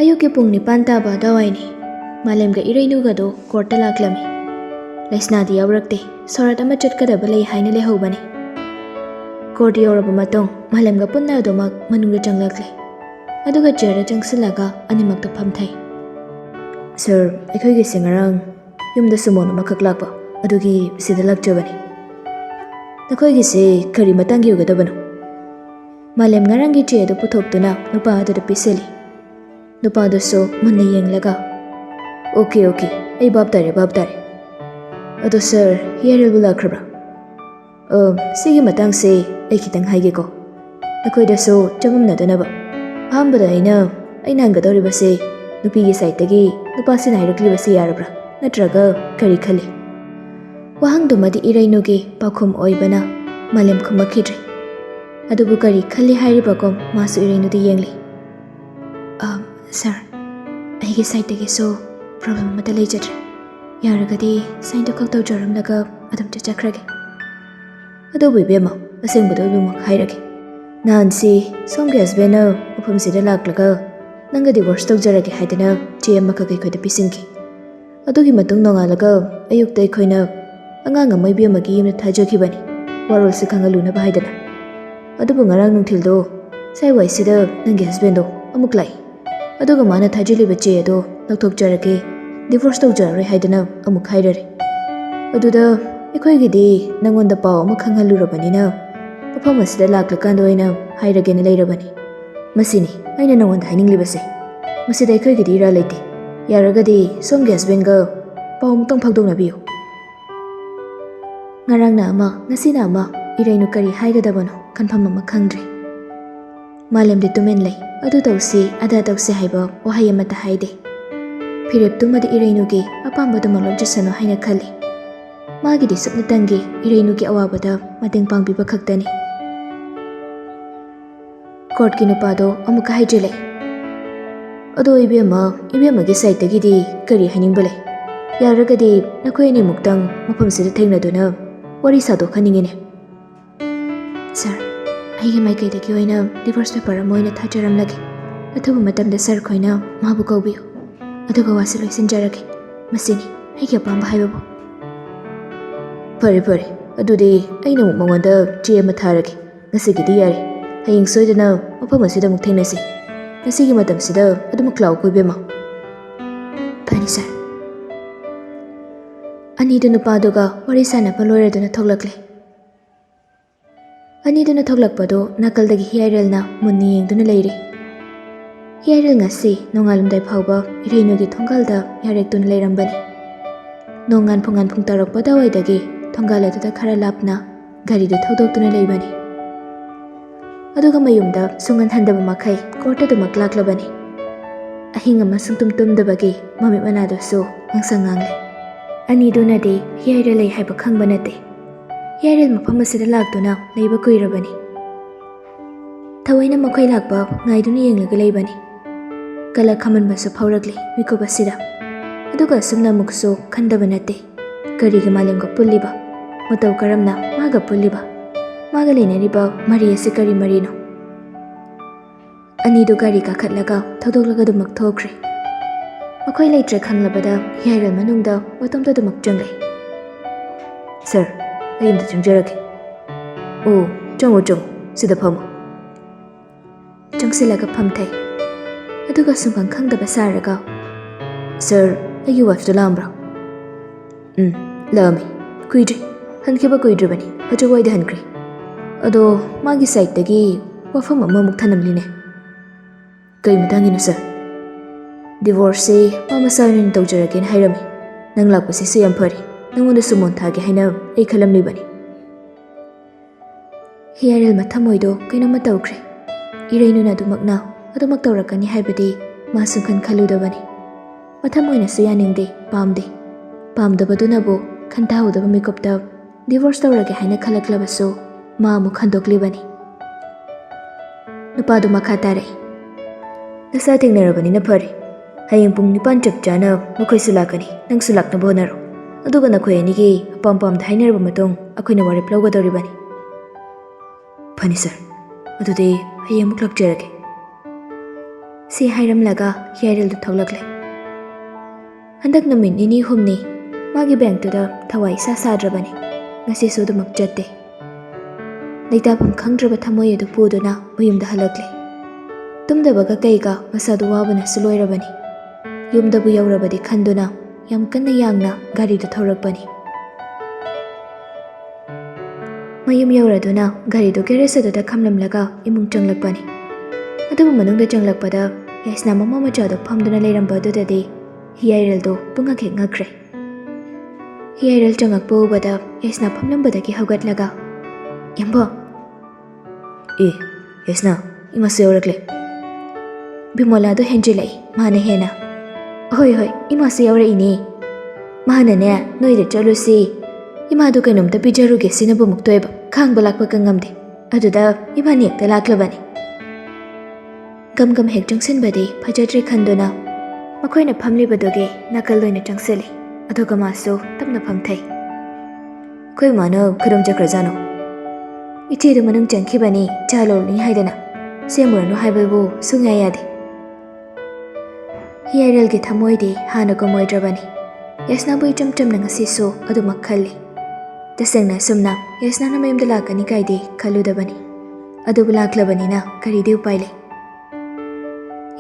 ꯑꯌꯨꯛꯀꯤ ꯄꯨꯡ 9 ꯇꯥꯕ ꯑꯗꯨꯋꯥꯏꯅꯤ. ꯃꯥꯂꯦꯝꯒ ꯏꯔꯩꯅꯨꯒꯗꯣ ꯀꯣꯔꯠꯇ ꯂꯥꯛꯂꯝꯃꯤ. ꯂꯩꯁꯅꯥꯗꯤ ꯌꯥꯎꯔꯛꯇꯦ. ꯁꯣꯔꯥꯠ ꯑꯃ ꯆꯠꯀꯗꯕ ꯂꯩ ꯍꯥꯏꯅ ꯂꯩꯍꯧꯕꯅꯤ. ꯀꯣꯔꯠ ꯌꯧꯔꯕ ꯃꯇꯨꯡ ꯃꯥꯂꯦꯝꯒ ꯄꯨꯟꯅ ꯑꯗꯨꯃꯛ ꯃꯅꯨꯡꯗ ꯆꯪꯂꯛꯂꯦ. ꯑꯗꯨꯒ ꯆꯤꯌꯔꯗ ꯆꯪꯁꯤꯜꯂꯒ ꯑꯅꯤꯃꯛꯇ ꯐꯝꯊꯩ. ꯁꯔ, ꯑꯩꯈꯣꯏꯒꯤꯁꯦ ꯉꯔꯥꯡ ꯌꯨꯝꯗ ꯁꯨꯃꯣꯟ ꯑꯃꯈꯛ ꯂꯥꯛꯄ, ꯑꯗꯨꯒꯤ ꯁꯤꯗ ꯂꯥꯛꯆꯕꯅꯤ. ꯅꯈꯣꯏꯒꯤꯁꯦ ꯀꯔꯤ ꯃꯇꯥꯡꯒꯤ ꯑꯣꯏꯒꯗꯕꯅꯣ? ꯃꯥꯂꯦꯝ ꯉꯔꯥꯡꯒꯤ ꯆꯦ ꯑꯗꯨ ꯄꯨꯊꯣꯛꯇꯨꯅ ꯅꯨꯄꯥ ꯑꯗꯨꯗ ꯄꯤꯁꯤꯜꯂꯤ. ꯅꯨꯄꯥꯗꯨꯁꯨ ꯃꯨꯟꯅ ꯌꯦꯡꯂꯒ, ꯑꯣꯀꯦ, ꯑꯩ ꯚꯥꯞ ꯇꯥꯔꯦ. ꯑꯗꯣ ꯁꯔ, ꯍꯤꯌꯔꯦꯜꯕꯨ ꯂꯥꯛꯈ꯭ꯔꯕ꯭ꯔꯥ? ꯁꯤꯒꯤ ꯃꯇꯥꯡꯁꯦ ꯑꯩ ꯈꯤꯇꯪ ꯍꯥꯏꯒꯦꯀꯣ, ꯅꯈꯣꯏꯗꯁꯨ ꯆꯃꯝꯅꯗꯅꯕ. ꯑꯍꯥꯟꯕꯗ ꯑꯩꯅ ꯍꯪꯒꯗꯧꯔꯤꯕꯁꯦ, ꯅꯨꯄꯤꯒꯤ ꯁꯥꯏꯠꯇꯒꯤ ꯅꯨꯄꯥꯁꯤꯅ ꯍꯥꯏꯔꯛꯂꯤꯕꯁꯤ ꯌꯥꯔꯕ꯭ꯔꯥ, ꯅꯠꯇ꯭ꯔꯒ ꯀꯔꯤ ꯈꯜꯂꯤ? ꯋꯥꯍꯪꯗꯨꯃꯗꯤ ꯏꯔꯩꯅꯨꯒꯤ ꯄꯥꯎꯈꯨꯝ ꯑꯣꯏꯕꯅ ꯃꯥꯂꯦꯝ ꯈꯨꯝꯃꯛꯈꯤꯗ꯭ꯔꯦ. ꯑꯗꯨꯕꯨ ꯀꯔꯤ ꯈꯜꯂꯤ ꯍꯥꯏꯔꯤꯕꯒꯨꯝ ꯃꯥꯁꯨ ꯏꯔꯩꯅꯨꯗ ꯌꯦꯡꯂꯤ. ꯁꯔ, ꯑꯩꯒꯤ ꯁꯥꯏꯠꯇꯒꯤꯁꯨ ꯄ꯭ꯔꯣꯕ꯭ꯂꯦꯝ ꯑꯃꯠꯇ ꯂꯩꯖꯗ꯭ꯔꯦ. ꯌꯥꯔꯒꯗꯤ ꯁꯥꯏꯟꯗꯨ ꯈꯛ ꯇꯧꯖꯔꯝꯂꯒ ꯑꯗꯨꯝ ꯆꯠꯆꯈ꯭ꯔꯒꯦ. ꯑꯗꯨꯕꯨ ꯏꯕꯦꯝꯃ, ꯑꯁꯦꯡꯕꯗꯣ ꯑꯗꯨꯃꯛ ꯍꯥꯏꯔꯒꯦ. ꯅꯍꯥꯟꯁꯤ ꯁꯣꯝꯒꯤ ꯍꯁꯕꯦꯟꯅ ꯃꯐꯝꯁꯤꯗ ꯂꯥꯛꯂꯒ ꯅꯪꯒ ꯗꯤꯚꯣꯔꯁ ꯇꯧꯖꯔꯒꯦ ꯍꯥꯏꯗꯅ ꯆꯦ ꯑꯃꯈꯛ ꯑꯩꯈꯣꯏꯗ ꯄꯤꯁꯤꯟꯈꯤ. ꯑꯗꯨꯒꯤ ꯃꯇꯨꯡ ꯅꯣꯡꯉꯥꯜꯂꯒ ꯑꯌꯨꯛꯇ ꯑꯩꯈꯣꯏꯅ ꯑꯉꯥꯡ ꯑꯃ ꯏꯕꯦꯝꯃꯒꯤ ꯌꯨꯝꯗ ꯊꯥꯖꯈꯤꯕꯅꯤ, ꯋꯥꯔꯣꯜꯁꯤ ꯈꯪꯍꯜꯂꯨꯅꯕ ꯍꯥꯏꯗꯅ. ꯑꯗꯨꯕꯨ ꯉꯔꯥꯡ ꯅꯨꯡꯊꯤꯜꯗꯣ ꯁꯥꯏꯋꯥꯏꯁꯤꯗ ꯅꯪꯒꯤ ꯍꯁꯕꯦꯟꯗꯣ ꯑꯃꯨꯛ ꯂꯥꯛꯏ. ꯑꯗꯨꯒ ꯃꯥꯅ ꯊꯥꯖꯤꯜꯂꯤꯕ ꯆꯦ ꯑꯗꯣ ꯂꯧꯊꯣꯛꯆꯔꯒꯦ, ꯗꯤꯚꯣꯔꯁ ꯇꯧꯖꯔꯔꯣꯏ ꯍꯥꯏꯗꯅ ꯑꯃꯨꯛ ꯍꯥꯏꯔꯔꯦ. ꯑꯗꯨꯗ ꯑꯩꯈꯣꯏꯒꯤꯗꯤ ꯅꯪꯉꯣꯟꯗ ꯄꯥꯎ ꯑꯃ ꯈꯪꯍꯜꯂꯨꯔꯕꯅꯤꯅ ꯃꯐꯝ ꯑꯁꯤꯗ ꯂꯥꯛꯂꯀꯥꯟꯗ ꯑꯣꯏꯅ ꯍꯥꯏꯔꯒꯦꯅ ꯂꯩꯔꯕꯅꯤ. ꯃꯁꯤꯅꯤ ꯑꯩꯅ ꯅꯪꯉꯣꯟꯗ ꯍꯥꯏꯅꯤꯡꯂꯤꯕꯁꯦ. ꯃꯁꯤꯗ ꯑꯩꯈꯣꯏꯒꯤꯗꯤ ꯏꯔꯥꯜ ꯂꯩꯇꯦ. ꯌꯥꯔꯒꯗꯤ ꯁꯣꯝꯒꯤ ꯍꯁꯕꯦꯟꯒ ꯄꯥꯎ ꯑꯃꯨꯛꯇꯪ ꯐꯥꯎꯗꯣꯛꯅꯕꯤꯌꯨ. ꯉꯔꯥꯡꯅ ꯑꯃ, ꯉꯁꯤꯅ ꯑꯃ, ꯏꯔꯩꯅꯨ ꯀꯔꯤ ꯍꯥꯏꯒꯗꯕꯅꯣ ꯈꯟꯐꯝ ꯑꯃ ꯈꯪꯗ꯭ꯔꯦ. ꯃꯥꯂꯦꯝꯗꯤ ꯇꯨꯃꯤꯟ ꯂꯩ. ꯑꯗꯨ ꯇꯧꯁꯤ ꯑꯗꯥ ꯇꯧꯁꯤ ꯍꯥꯏꯕ ꯋꯥꯍꯩ ꯑꯃꯠꯇ ꯍꯥꯏꯗꯦ. ꯐꯤꯔꯦꯞꯇꯨꯃꯗꯤ ꯏꯔꯩꯅꯨꯒꯤ ꯑꯄꯥꯝꯕꯗꯨꯃꯛ ꯂꯧꯖꯁꯅꯨ ꯍꯥꯏꯅ ꯈꯜꯂꯤ. ꯃꯥꯒꯤꯗꯤ ꯁꯨꯞꯅꯇꯪꯒꯤ ꯏꯔꯩꯅꯨꯒꯤ ꯑꯋꯥꯕꯗ ꯃꯇꯦꯡ ꯄꯥꯡꯕꯤꯕ ꯈꯛꯇꯅꯤ. ꯀꯣꯔꯠꯀꯤ ꯅꯨꯄꯥꯗꯣ ꯑꯃꯨꯛꯀ ꯍꯥꯏꯖꯤꯜꯂꯛꯏ. ꯑꯗꯣ ꯏꯕꯦꯝꯃꯒꯤ ꯁꯥꯏꯠꯇꯒꯤꯗꯤ ꯀꯔꯤ ꯍꯥꯏꯅꯤꯡꯕ ꯂꯩ? ꯌꯥꯔꯒꯗꯤ ꯅꯈꯣꯏ ꯑꯅꯤꯃꯨꯛꯇꯪ ꯃꯐꯝꯁꯤꯗ ꯊꯦꯡꯅꯗꯨꯅ ꯋꯥꯔꯤ ꯁꯥꯗꯣꯛꯍꯟꯅꯤꯡꯉꯤꯅꯦ. ꯁꯔ, ꯑꯩꯒꯤ ꯃꯥꯏꯀꯩꯗꯒꯤ ꯑꯣꯏꯅ ꯗꯤꯚꯣꯔꯁ ꯄꯦꯄꯔ ꯑꯃ ꯑꯣꯏꯅ ꯊꯥꯖꯔꯝꯂꯒꯦ. ꯑꯊꯨꯕ ꯃꯇꯝꯗ ꯁꯔ ꯈꯣꯏꯅ ꯃꯥꯕꯨ ꯀꯧꯕꯤꯌꯨ, ꯑꯗꯨꯒ ꯋꯥꯁꯤ ꯂꯣꯏꯁꯤꯟꯖꯔꯒꯦ. ꯃꯁꯤꯅꯤ ꯑꯩꯒꯤ ꯑꯄꯥꯝꯕ ꯍꯥꯏꯕꯕꯨ. ꯐꯔꯦ, ꯑꯗꯨꯗꯤ ꯑꯩꯅ ꯑꯃꯨꯛ ꯃꯉꯣꯟꯗ ꯆꯦ ꯑꯃ ꯊꯥꯔꯒꯦ. ꯉꯁꯤꯒꯤꯗꯤ ꯌꯥꯔꯦ. ꯍꯌꯦꯡ ꯁꯣꯏꯗꯅ ꯃꯐꯝ ꯑꯁꯤꯗ ꯑꯃꯨꯛ ꯊꯦꯡꯅꯁꯤ. ꯉꯁꯤꯒꯤ ꯃꯇꯝꯁꯤꯗ ꯑꯗꯨꯃꯛ ꯂꯥꯛꯎꯀꯣ ꯏꯕꯦꯝꯃ. ꯐꯅꯤ ꯁꯔ. ꯑꯅꯤꯗꯨ ꯅꯨꯄꯥꯗꯨꯒ ꯋꯥꯔꯤ ꯁꯥꯟꯅꯕ ꯂꯣꯏꯔꯗꯨꯅ ꯊꯣꯛꯂꯛꯂꯦ. ꯑꯅꯤꯗꯨꯅ ꯊꯣꯛꯂꯛꯄꯗꯣ ꯅꯥꯀꯜꯗꯒꯤ ꯍꯤꯌꯔꯦꯜꯅ ꯃꯨꯟꯅ ꯌꯦꯡꯗꯨꯅ ꯂꯩꯔꯤ. ꯍꯤꯌꯔꯦꯜ ꯉꯁꯤ ꯅꯣꯡꯉꯥꯜꯂꯝꯗꯥꯏ ꯐꯥꯎꯕ ꯏꯔꯩꯅꯨꯒꯤ ꯊꯣꯡꯒꯥꯜꯗ ꯌꯥꯔꯦꯛꯇꯨꯅ ꯂꯩꯔꯝꯕꯅꯤ. ꯅꯣꯡ ꯉꯥꯟꯐꯨꯡ ꯇꯧꯔꯛꯄ ꯑꯗꯨꯋꯥꯏꯗꯒꯤ ꯊꯣꯡꯒꯥꯜ ꯑꯗꯨꯗ ꯈꯔ ꯂꯥꯞꯅ ꯒꯥꯔꯤꯗꯨ ꯊꯧꯗꯣꯛꯇꯨꯅ ꯂꯩꯕꯅꯤ. ꯑꯗꯨꯒ ꯃꯌꯨꯝꯗ ꯁꯨꯡꯍꯟꯍꯟꯗꯕ ꯃꯈꯩ ꯀꯣꯔꯠ ꯑꯗꯨꯃꯛ ꯂꯥꯛꯂꯕꯅꯤ. ꯑꯍꯤꯡ ꯑꯃ ꯁꯨꯡꯇꯨꯝ ꯇꯨꯝꯗꯕꯒꯤ ꯃꯃꯤꯠ ꯃꯅꯥꯗꯨꯁꯨ ꯉꯥꯡꯁꯪ ꯉꯥꯡꯂꯦ. ꯑꯅꯤꯗꯨꯅꯗꯤ ꯍꯤꯌꯔꯦꯜ ꯂꯩ ꯍꯥꯏꯕ ꯈꯪꯕ ꯅꯠꯇꯦ. ꯍꯤꯌꯔꯦꯜ ꯃꯐꯝ ꯑꯁꯤꯗ ꯂꯥꯛꯇꯨꯅ ꯂꯩꯕ ꯀꯨꯏꯔꯕꯅꯤ. ꯊꯑꯣꯏꯅ ꯃꯈꯣꯏ ꯂꯥꯛꯄ ꯉꯥꯏꯗꯨꯅ ꯌꯦꯡꯂꯒ ꯂꯩꯕꯅꯤ. ꯀꯂꯛ ꯈꯝꯃꯟꯕꯁꯨ ꯐꯥꯎꯔꯛꯂꯤ ꯃꯤꯀꯨꯞ ꯑꯁꯤꯗ. ꯑꯗꯨꯒ ꯑꯁꯨꯝꯅ ꯑꯃꯨꯛꯁꯨ ꯈꯟꯗꯕ ꯅꯠꯇꯦ. ꯀꯔꯤꯒꯤ ꯃꯥꯂꯦꯝꯒ ꯄꯨꯜꯂꯤꯕ? ꯃꯇꯧ ꯀꯔꯝꯅ ꯃꯥꯒ ꯄꯨꯜꯂꯤꯕ? ꯃꯥꯒ ꯂꯩꯅꯔꯤꯕ ꯃꯔꯤ ꯑꯁꯤ ꯀꯔꯤ ꯃꯔꯤꯅꯣ? ꯑꯅꯤꯗꯨ ꯒꯥꯔꯤ ꯀꯥꯈꯠꯂꯒ ꯊꯧꯗꯣꯛꯂꯒ ꯑꯗꯨꯃꯛ ꯊꯣꯛꯈ꯭ꯔꯦ. ꯃꯈꯣꯏ ꯂꯩꯇ꯭ꯔꯦ ꯈꯪꯂꯕꯗ ꯍꯤꯌꯔꯦꯜ ꯃꯅꯨꯡꯗ ꯃꯇꯣꯝꯇ ꯑꯗꯨꯃꯛ ꯆꯪꯂꯛꯏ. ꯁꯔ, ꯑꯩ ꯑꯝꯇ ꯆꯪꯖꯔꯛꯀꯦ. ꯑꯣ, ꯆꯪꯉꯣ, ꯁꯤꯗ ꯐꯝꯃꯣ. ꯆꯪꯁꯤꯜꯂꯒ ꯐꯝꯊꯩ. ꯑꯗꯨꯒ ꯁꯨꯡꯈꯪ ꯈꯪꯗꯕ ꯁꯥꯔꯒ, ꯁꯔ, ꯑꯩꯒꯤ ꯋꯥꯏꯐꯇꯣ ꯂꯥꯛꯑꯝꯕ꯭ꯔꯣ? ꯂꯥꯛꯑꯝꯃꯤ. ꯀꯨꯏꯗ꯭ꯔꯤ. ꯍꯟꯈꯤꯕ ꯀꯨꯏꯗ꯭ꯔꯤꯕꯅꯤ. ꯍꯧꯖꯤꯛꯋꯥꯏꯗ ꯍꯟꯈ꯭ꯔꯦ. ꯑꯗꯣ ꯃꯥꯒꯤ ꯁꯥꯏꯠꯇꯒꯤ ꯋꯥꯐꯝ ꯑꯃꯃꯨꯛ ꯊꯅꯝꯂꯤꯅꯦ. ꯀꯩ ꯃꯇꯥꯡꯒꯤꯅꯣ ꯁꯔ? ꯗꯤꯚꯣꯔꯁꯁꯦ ꯃꯥ ꯃꯁꯥ ꯑꯣꯏꯅ ꯇꯧꯖꯔꯒꯦꯅ ꯍꯥꯏꯔꯝꯃꯤ. ꯅꯪ ꯂꯥꯛꯄꯁꯤꯁꯨ ꯌꯥꯝ ꯐꯔꯦ. ꯅꯪꯉꯣꯟꯗ ꯁꯨꯃꯣꯟ ꯊꯥꯒꯦ ꯍꯥꯏꯅ ꯑꯩ ꯈꯜꯂꯝꯂꯤꯕꯅꯤ. ꯍꯤꯌꯔꯦꯜ ꯃꯊꯃꯣꯏꯗꯣ ꯀꯩꯅꯣꯝꯃ ꯇꯧꯈ꯭ꯔꯦ. ꯏꯔꯩꯅꯨꯅ ꯑꯗꯨꯃꯛ ꯇꯧꯔꯛꯀꯅꯤ ꯍꯥꯏꯕꯗꯤ ꯃꯥ ꯁꯨꯡꯈꯟ ꯈꯜꯂꯨꯗꯕꯅꯤ. ꯃꯊꯃꯣꯏꯅꯁꯨ ꯌꯥꯅꯤꯡꯗꯦ, ꯄꯥꯝꯗꯦ. ꯄꯥꯝꯗꯕꯗꯨꯅꯕꯨ ꯈꯟꯊꯍꯧꯗꯕ ꯃꯤꯀꯨꯞꯇ ꯗꯤꯚꯣꯔꯁ ꯇꯧꯔꯒꯦ ꯍꯥꯏꯅ ꯈꯜꯂꯛꯂꯕꯁꯨ ꯃꯥ ꯑꯃꯨꯛ ꯍꯟꯗꯣꯛꯂꯤꯕꯅꯤ. ꯅꯨꯄꯥꯗꯨ ꯃꯈꯥ ꯇꯥꯔꯛꯏ. ꯅꯁꯥ ꯊꯦꯡꯅꯔꯕꯅꯤꯅ ꯐꯔꯦ. ꯍꯌꯦꯡ ꯄꯨꯡ 9 ꯆꯞ ꯆꯥꯅ ꯃꯈꯣꯏꯁꯨ ꯂꯥꯛꯀꯅꯤ. ꯅꯪꯁꯨ ꯂꯥꯛꯅꯕ ꯍꯣꯠꯅꯔꯣ. ꯑꯗꯨꯒ ꯅꯈꯣꯏ ꯑꯅꯤꯒꯤ ꯑꯄꯥꯝꯕ ꯍꯥꯏꯅꯔꯕ ꯃꯇꯨꯡ ꯑꯩꯈꯣꯏꯅ ꯋꯥꯔꯦꯞ ꯂꯧꯒꯗꯧꯔꯤꯕꯅꯤ. ꯐꯅꯤ ꯁꯔ. ꯑꯗꯨꯗꯤ ꯍꯌꯦꯡ ꯑꯃꯨꯛ ꯂꯥꯛꯆꯔꯒꯦ. ꯁꯤ ꯍꯥꯏꯔꯝꯂꯒ ꯍꯤꯌꯥꯏꯔꯦꯜꯗꯨ ꯊꯣꯛꯂꯛꯂꯦ꯫ ꯍꯟꯗꯛ ꯅꯨꯃꯤꯠ ꯅꯤꯅꯤ ꯍꯨꯝꯅꯤ ꯃꯥꯒꯤ ꯕꯦꯡꯛꯇꯨꯗ ꯊꯋꯥꯏ ꯏꯁꯥ ꯁꯥꯗ꯭ꯔꯕꯅꯤ꯫ ꯉꯁꯤꯁꯨ ꯑꯗꯨꯃꯛ ꯆꯠꯇꯦ꯫ ꯂꯩꯇꯥꯐꯝ ꯈꯪꯗ꯭ꯔꯕ ꯊꯃꯣꯏ ꯑꯗꯨ ꯄꯨꯗꯨꯅ ꯃꯌꯨꯝꯗ ꯍꯜꯂꯛꯂꯦ꯫ ꯇꯨꯝꯗꯕꯒ ꯀꯩꯒ ꯃꯁꯥꯗꯨ ꯋꯥꯕꯅꯁꯨ ꯂꯣꯏꯔꯕꯅꯤ꯫ ꯌꯨꯝꯗꯕꯨ ꯌꯧꯔꯕꯗꯤ ꯈꯟꯗꯨꯅ ꯌꯥꯝ ꯀꯟꯅ ꯌꯥꯡꯅ ꯒꯥꯔꯤꯗꯨ ꯊꯧꯔꯛꯄꯅꯤ꯫ ꯃꯌꯨꯝ ꯌꯧꯔꯗꯨꯅ ꯒꯥꯔꯤꯗꯨ ꯒꯦꯔꯦꯖ ꯑꯗꯨꯗ ꯈꯝꯂꯝꯂꯒ ꯏꯃꯨꯡ ꯆꯪꯂꯛꯄꯅꯤ꯫ ꯑꯗꯨꯕꯨ ꯃꯅꯨꯡꯗ ꯆꯪꯂꯛꯄꯗ ꯌꯥꯏꯁꯅꯥ ꯃꯃꯥ ꯃꯆꯥꯗꯨ ꯐꯝꯗꯨꯅ ꯂꯩꯔꯝꯕ ꯑꯗꯨꯗꯗꯤ ꯍꯤꯌꯥꯏꯔꯦꯜꯗꯨ ꯄꯨꯡꯉꯛ ꯍꯦꯛ ꯉꯛꯈ꯭ꯔꯦ꯫ ꯍꯤꯌꯥꯏꯔꯦꯜ ꯆꯪꯉꯛꯄ ꯎꯕꯗ ꯌꯥꯏꯁꯅꯥ ꯐꯝꯂꯝꯕꯗꯒꯤ ꯍꯧꯒꯠꯂꯒ, "ꯌꯥꯝꯕꯣ." "ꯑꯦ ꯌꯥꯏꯁꯅꯥ, ꯏꯃꯥꯁꯨ ꯌꯧꯔꯛꯂꯦ." ꯕꯤꯃꯣꯂꯥꯗꯣ ꯍꯦꯟꯖꯤꯜꯂꯛꯏ ꯃꯥꯅ ꯍꯦꯟꯅ꯫ "ꯍꯣꯏ ꯍꯣꯏ, ꯏꯃꯥꯁꯨ ꯌꯧꯔꯛꯏꯅꯦ꯫ ꯃꯥꯅꯅꯦ ꯅꯣꯏꯗ ꯆꯠꯂꯨꯁꯤ, ꯏꯃꯥꯗꯨ ꯀꯩꯅꯣꯝꯇ ꯄꯤꯖꯔꯨꯒꯦ ꯁꯤꯅꯕꯨ ꯃꯨꯛꯇꯣꯏꯕ ꯈꯥꯡꯕ ꯂꯥꯛꯄꯒ ꯉꯝꯗꯦ꯫ ꯑꯗꯨꯗ ꯏꯕꯥꯅꯤ ꯍꯦꯛꯇ ꯂꯥꯛꯂꯕꯅꯤ." ꯒꯝ ꯒꯝ ꯍꯦꯛ ꯆꯪꯁꯤꯟꯕꯗꯤ ꯐꯖꯗ꯭ꯔꯦ ꯈꯟꯗꯨꯅ ꯃꯈꯣꯏꯅ ꯐꯝꯂꯤꯕꯗꯨꯒꯤ ꯅꯥꯀꯜ ꯑꯣꯏꯅ ꯆꯪꯁꯤꯜꯂꯤ꯫ ꯑꯗꯨꯒ ꯃꯥꯁꯨ ꯇꯞꯅ ꯐꯝꯊꯩ꯫ "ꯑꯩꯈꯣꯏ ꯃꯥꯅ ꯀꯗꯣꯝ ꯆꯠꯈ꯭ꯔꯖꯥꯠꯅꯣ?" "ꯏꯆꯦꯗꯨ ꯃꯅꯨꯡ ꯆꯪꯈꯤꯕꯅꯤ ꯆꯥ ꯂꯣꯜꯂꯨꯅꯤ ꯍꯥꯏꯗꯅ, ꯁꯦꯝꯃꯨꯔꯅꯨ ꯍꯥꯏꯕꯕꯨ ꯁꯨꯡꯌꯥ ꯌꯥꯗꯦ." ꯍꯤꯌꯥꯏꯔꯦꯜꯒꯤ ꯊꯃꯣꯏꯗꯤ ꯍꯥꯟꯅꯒꯨꯝ ꯑꯣꯏꯗ꯭ꯔꯕꯅꯤ꯫ ꯌꯥꯏꯁꯅꯥꯕꯨ ꯏꯆꯝ ꯆꯝꯅ ꯉꯁꯤꯁꯨ ꯑꯗꯨꯃꯛ ꯈꯜꯂꯤ꯫ ꯇꯁꯦꯡꯅ ꯑꯁꯨꯝꯅ ꯌꯥꯏꯁꯅꯥꯅ ꯃꯌꯨꯝꯗ ꯂꯥꯛꯀꯅꯤ ꯀꯥꯏꯗꯤ ꯈꯜꯂꯨꯗꯕꯅꯤ꯫ ꯑꯗꯨꯕꯨ ꯂꯥꯛꯂꯕꯅꯤꯅ ꯀꯔꯤꯗꯤ ꯎꯄꯥꯏ ꯂꯩ꯫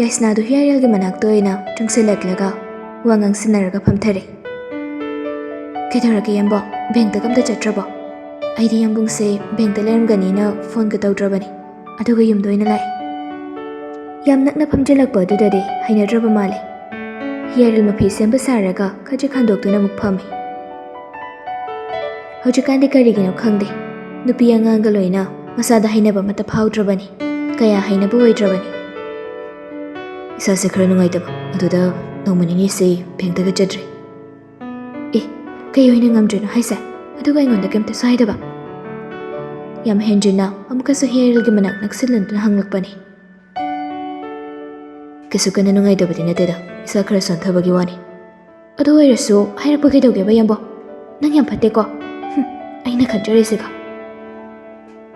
ꯌꯥꯏꯁꯅꯥꯗꯨ ꯍꯤꯌꯥꯏꯔꯦꯜꯒꯤ ꯃꯅꯥꯛꯇ ꯑꯣꯏꯅ ꯆꯪꯁꯤꯜꯂꯛꯂꯒ ꯋꯥ ꯉꯥꯡꯁꯤꯟꯅꯔꯒ ꯐꯝꯊꯔꯦ꯫ "ꯀꯩꯗꯧꯔꯒꯦ ꯌꯥꯝꯕꯣ, ꯕꯦꯡꯛꯇ ꯑꯝꯇ ꯆꯠꯇ꯭ꯔꯕꯣ? ꯑꯩꯗꯤ ꯌꯥꯝꯕꯨꯡꯁꯦ ꯕꯦꯡꯛꯇ ꯂꯩꯔꯝꯒꯅꯤꯅ ꯐꯣꯟꯒ ꯇꯧꯗ꯭ꯔꯕꯅꯤ, ꯑꯗꯨꯒ ꯌꯨꯝꯗ ꯑꯣꯏꯅ ꯂꯥꯛꯏ." ꯌꯥꯝ ꯅꯛꯅ ꯐꯝꯖꯤꯜꯂꯛꯄ ꯑꯗꯨꯗꯗꯤ ꯍꯩꯅꯗ꯭ꯔꯕ ꯃꯥꯜꯂꯤ꯫ ꯍꯤꯌꯥꯏꯔꯦꯜ ꯃꯐꯤ ꯁꯦꯝꯕ ꯁꯥꯔꯒ ꯈꯖꯤꯛ ꯍꯟꯗꯣꯛꯇꯨꯅ ꯑꯃꯨꯛ ꯐꯝꯃꯤ꯫ ꯍꯧꯖꯤꯛꯀꯥꯟꯗꯤ ꯀꯔꯤꯒꯤꯅꯣ ꯈꯪꯗꯦ, ꯅꯨꯄꯤ ꯑꯉꯥꯡꯒ ꯂꯣꯏꯅ ꯃꯁꯥꯗ ꯍꯩꯅꯕ ꯑꯃꯠꯇ ꯐꯥꯎꯗ꯭ꯔꯕꯅꯤ, ꯀꯌꯥ ꯍꯩꯅꯕ ꯑꯣꯏꯗ꯭ꯔꯕꯅꯤ꯫ "ꯏꯁꯥꯁꯦ ꯈꯔ ꯅꯨꯡꯉꯥꯏꯇꯕ, ꯑꯗꯨꯗ ꯅꯣꯡꯃ ꯅꯤꯅꯤꯁꯦ ꯕꯦꯡꯛꯇꯒ ꯆꯠꯇ꯭ꯔꯦ." "ꯑꯦ, ꯀꯩ ꯑꯣꯏꯅ ꯉꯝꯗ꯭ꯔꯤꯅꯣ ꯍꯥꯏꯁꯦ? ꯑꯗꯨꯒ ꯑꯩꯉꯣꯟꯗ ꯀꯩꯝꯇꯁꯨ ꯍꯥꯏꯗꯕ?" ꯌꯥꯝ ꯍꯦꯟꯖꯤꯟꯅ ꯑꯃꯨꯛꯀꯁꯨ ꯍꯤꯌꯥꯏꯔꯦꯜꯒꯤ ꯃꯅꯥꯛ ꯅꯛꯁꯤꯜꯂꯗꯨꯅ ꯍꯪꯂꯛꯄꯅꯤ꯫ "ꯀꯩꯁꯨ ꯀꯟꯅ ꯅꯨꯡꯉꯥꯏꯇꯕꯗꯤ ꯅꯠꯇꯦꯗ, ꯏꯁꯥ ꯈꯔ ꯁꯣꯟꯊꯕꯒꯤ ꯋꯥꯅꯤ." "ꯑꯗꯨ ꯑꯣꯏꯔꯁꯨ ꯍꯥꯏꯔꯛꯄ ꯀꯩꯗꯧꯒꯦꯕ ꯌꯥꯝꯕꯣ? ꯅꯪ ꯌꯥꯝ ꯐꯠꯇꯦꯀꯣ." "ꯑꯩꯅ ꯈꯟꯖꯔꯤꯁꯤꯒ."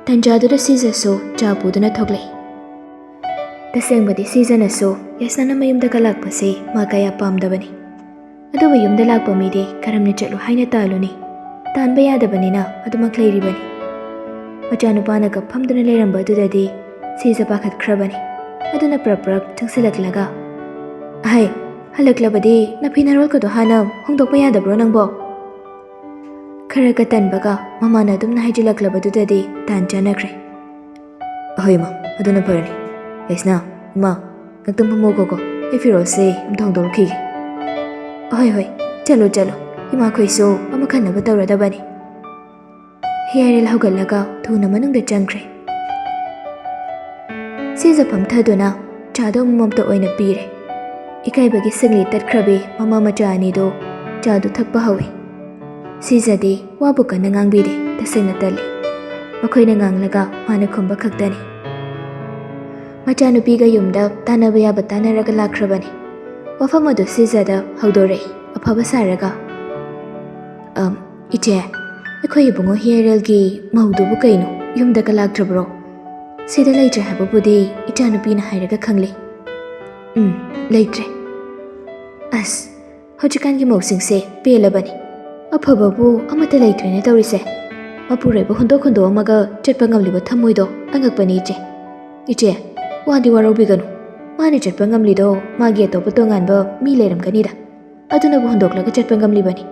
ꯇꯟꯖꯥꯗꯨꯗ ꯁꯤꯖꯁꯨ ꯆꯥ ꯄꯨꯗꯨꯅ ꯊꯣꯛꯂꯛꯏ꯫ ꯇꯁꯦꯡꯕꯗꯤ ꯁꯤꯖꯅꯁꯨ ꯌꯥꯏꯁꯅꯥꯅ ꯃꯌꯨꯝꯗꯒ ꯂꯥꯛꯄꯁꯤ ꯃꯥ ꯀꯌꯥ ꯄꯥꯝꯗꯕꯅꯤ꯫ ꯑꯗꯨꯕꯨ ꯌꯨꯝꯗ ꯂꯥꯛꯄ ꯃꯤꯗꯤ ꯀꯔꯝꯅ ꯆꯠꯂꯨ ꯍꯥꯏꯅ ꯇꯥꯜꯂꯨꯅꯤ? ꯇꯥꯟꯕ ꯌꯥꯗꯕꯅꯤꯅ ꯑꯗꯨꯃꯛ ꯂꯩꯔꯤꯕꯅꯤ꯫ ꯃꯆꯥꯅꯨꯄꯥꯅꯒ ꯐꯝꯗꯨꯅ ꯂꯩꯔꯝꯕ ꯑꯗꯨꯗꯗꯤ ꯁꯤꯖ ꯄꯥꯈꯠꯈ꯭ꯔꯕꯅꯤ꯫ ꯑꯗꯨꯅ ꯄ꯭ꯔꯞ ꯄ꯭ꯔꯞ ꯆꯪꯁꯤꯜꯂꯛꯂꯒ, "ꯑꯍꯩ, ꯍꯜꯂꯛꯂꯕꯗꯤ ꯅꯐꯤ ꯅꯔꯣꯜꯒꯗꯣ ꯍꯥꯟꯅ ꯍꯣꯡꯗꯣꯛꯄ ꯌꯥꯗꯕ꯭ꯔꯣ ꯅꯪꯕꯣ?" ꯈꯔꯒ ꯇꯟꯕꯒ ꯃꯃꯥꯅ ꯑꯗꯨꯝꯅ ꯍꯥꯏꯖꯤꯜꯂꯛꯂꯕꯗꯨꯗꯗꯤ ꯇꯥꯟ ꯆꯥꯅꯈ꯭ꯔꯦ꯫ "ꯑꯍꯣꯏ ꯏꯃꯥ, ꯑꯗꯨꯅ ꯐꯔꯅꯤ꯫ ꯌꯥꯏꯁꯅꯥ, ꯏꯃꯥ, ꯉꯥꯛꯇꯪ ꯐꯝꯃꯣꯀꯣ, ꯑꯩ ꯐꯤꯔꯣꯜꯁꯦ ꯑꯝꯇ ꯍꯣꯡꯗꯣꯛꯂꯛꯈꯤꯒꯦ." "ꯍꯣꯏ ꯍꯣꯏ, ꯆꯠꯂꯣ ꯆꯠꯂꯣ, ꯏꯃꯥꯈꯣꯏꯁꯨ ꯑꯃꯨꯛ ꯍꯟꯅꯕ ꯇꯧꯔꯗꯕꯅꯤ." ꯍꯤꯌꯥꯏꯔꯦꯜ ꯍꯧꯒꯠꯂꯒ ꯊꯨꯅ ꯃꯅꯨꯡꯗ ꯆꯪꯈ꯭ꯔꯦ꯫ ꯁꯤꯖ ꯐꯝꯊꯗꯨꯅ ꯆꯥꯗꯣ ꯑꯃꯃꯝꯇ ꯑꯣꯏꯅ ꯄꯤꯔꯦ꯫ ꯏꯀꯥꯏꯕꯒꯤ ꯁꯤꯡꯂꯤ ꯇꯠꯈ꯭ꯔꯕꯤ ꯃꯃꯥ ꯃꯆꯥ ꯑꯅꯤꯗꯨ ꯆꯥꯗꯨ ꯊꯛꯄ ꯍꯧꯏ꯫ ꯁꯤꯖꯗꯤ ꯋꯥꯕꯨ ꯀꯟꯅ ꯉꯥꯡꯕꯤꯗꯦ, ꯇꯁꯦꯡꯅ ꯇꯜꯂꯤ꯫ ꯃꯈꯣꯏꯅ ꯉꯥꯡꯂꯒ ꯃꯥꯅ ꯈꯨꯝꯕ ꯈꯛꯇꯅꯤ꯫ ꯃꯆꯥꯅꯨꯄꯤꯒ ꯌꯨꯝꯗ ꯇꯥꯟꯅꯕ ꯌꯥꯕ ꯇꯥꯟꯅꯔꯒ ꯂꯥꯛꯈ꯭ꯔꯕꯅꯤ꯫ ꯋꯥꯐꯝ ꯑꯗꯨ ꯁꯤꯖꯗ ꯍꯧꯗꯣꯔꯛꯏ ꯑꯐꯕ ꯁꯥꯔꯒ, "ꯏꯆꯦ, ꯑꯩꯈꯣꯏ ꯏꯕꯨꯡꯉꯣ ꯍꯤꯌꯥꯏꯔꯦꯜꯒꯤ ꯃꯧꯗꯨꯕꯨ ꯀꯩꯅꯣ ꯌꯨꯝꯗꯒ ꯂꯥꯛꯇ꯭ꯔꯕ꯭ꯔꯣ? ꯁꯤꯗ ꯂꯩꯇ꯭ꯔꯦ ꯍꯥꯏꯕꯕꯨꯗꯤ ꯏꯆꯥꯅꯨꯄꯤꯅ ꯍꯥꯏꯔꯒ ꯈꯪꯂꯤ." "ꯂꯩꯇ꯭ꯔꯦ." "ꯑꯁ, ꯍꯧꯖꯤꯛꯀꯥꯟꯒꯤ ꯃꯧꯁꯤꯡꯁꯦ ꯄꯦꯜꯂꯕꯅꯤ, ꯑꯐꯕꯕꯨ ꯑꯃꯠꯇ ꯂꯩꯇ꯭ꯔꯦꯅꯦ ꯇꯧꯔꯤꯁꯦ꯫ ꯃꯄꯨꯔꯣꯏꯕ ꯍꯨꯟꯗꯣꯛ ꯍꯨꯟꯗꯣꯛꯑꯝꯃꯒ ꯆꯠꯄ ꯉꯝꯂꯤꯕ ꯊꯃꯣꯏꯗꯣ ꯑꯉꯛꯄꯅꯤ ꯏꯆꯦ." "ꯏꯆꯦ, ꯋꯥꯗꯤ ꯋꯥꯔꯧꯕꯤꯒꯅꯨ, ꯃꯥꯅ ꯆꯠꯄ ꯉꯝꯂꯤꯗꯣ ꯃꯥꯒꯤ ꯑꯇꯣꯞꯄ ꯇꯣꯉꯥꯟꯕ ꯃꯤ ꯂꯩꯔꯝꯒꯅꯤꯗ, ꯑꯗꯨꯅꯕꯨ ꯍꯨꯟꯗꯣꯛꯂꯒ ꯆꯠꯄ ꯉꯝꯂꯤꯕꯅꯤ,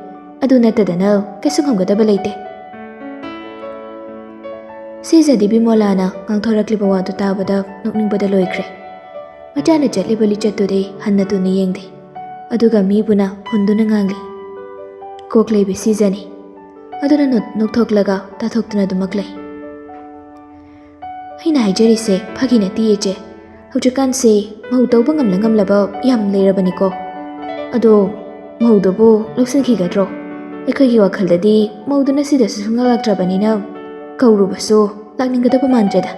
ꯑꯗꯨ ꯅꯠꯇꯗꯅ ꯀꯩꯁꯨ ꯉꯝꯒꯗꯕ ꯂꯩꯇꯦ." ꯁꯤꯖꯗꯤ ꯕꯤꯃꯣꯂꯥꯅ ꯉꯥꯡꯊꯣꯔꯛꯂꯤꯕ ꯋꯥꯗꯨ ꯇꯥꯕꯗ ꯅꯣꯛꯅꯤꯡꯕꯗ ꯂꯣꯏꯈ꯭ꯔꯦ꯫ ꯃꯆꯥꯅ ꯆꯠꯂꯤꯕ ꯂꯤꯆꯠꯇꯨꯗꯤ ꯍꯟꯅ ꯇꯨꯅ ꯌꯦꯡꯗꯦ, ꯑꯗꯨꯒ ꯃꯤꯕꯨꯅ ꯍꯨꯟꯗꯨꯅ ꯉꯥꯡꯂꯤ꯫ ꯀꯣꯛ ꯂꯩꯕꯤ ꯁꯤꯖꯅꯤ, ꯑꯗꯨꯅ ꯅꯣꯛꯊꯣꯛꯂꯒ ꯇꯥꯊꯣꯛꯇꯨꯅ ꯑꯗꯨꯃꯛ ꯂꯩ꯫ "ꯑꯩꯅ ꯍꯥꯏꯖꯔꯤꯁꯦ ꯐꯥꯒꯤ ꯅꯠꯇꯦ ꯏꯆꯦ, ꯍꯧꯖꯤꯛꯀꯥꯟꯁꯦ ꯃꯧ ꯇꯧꯕ ꯉꯝꯂꯕ ꯌꯥꯝ ꯂꯩꯔꯕꯅꯤꯀꯣ꯫ ꯑꯗꯣ ꯃꯧꯗꯨꯕꯨ ꯂꯧꯁꯤꯟꯈꯤꯒꯗ꯭ꯔꯣ? ꯑꯩꯈꯣꯏꯒꯤ ꯋꯥꯈꯜꯗꯗꯤ ꯃꯧꯗꯨꯅ ꯁꯤꯗꯁꯨ ꯁꯨꯡꯂꯥꯛ ꯂꯥꯛꯇ꯭ꯔꯕꯅꯤꯅ ꯀꯧꯔꯨꯕꯁꯨ ꯂꯥꯛꯅꯤꯡꯒꯗꯕ ꯃꯥꯟꯗ꯭ꯔꯦꯗ."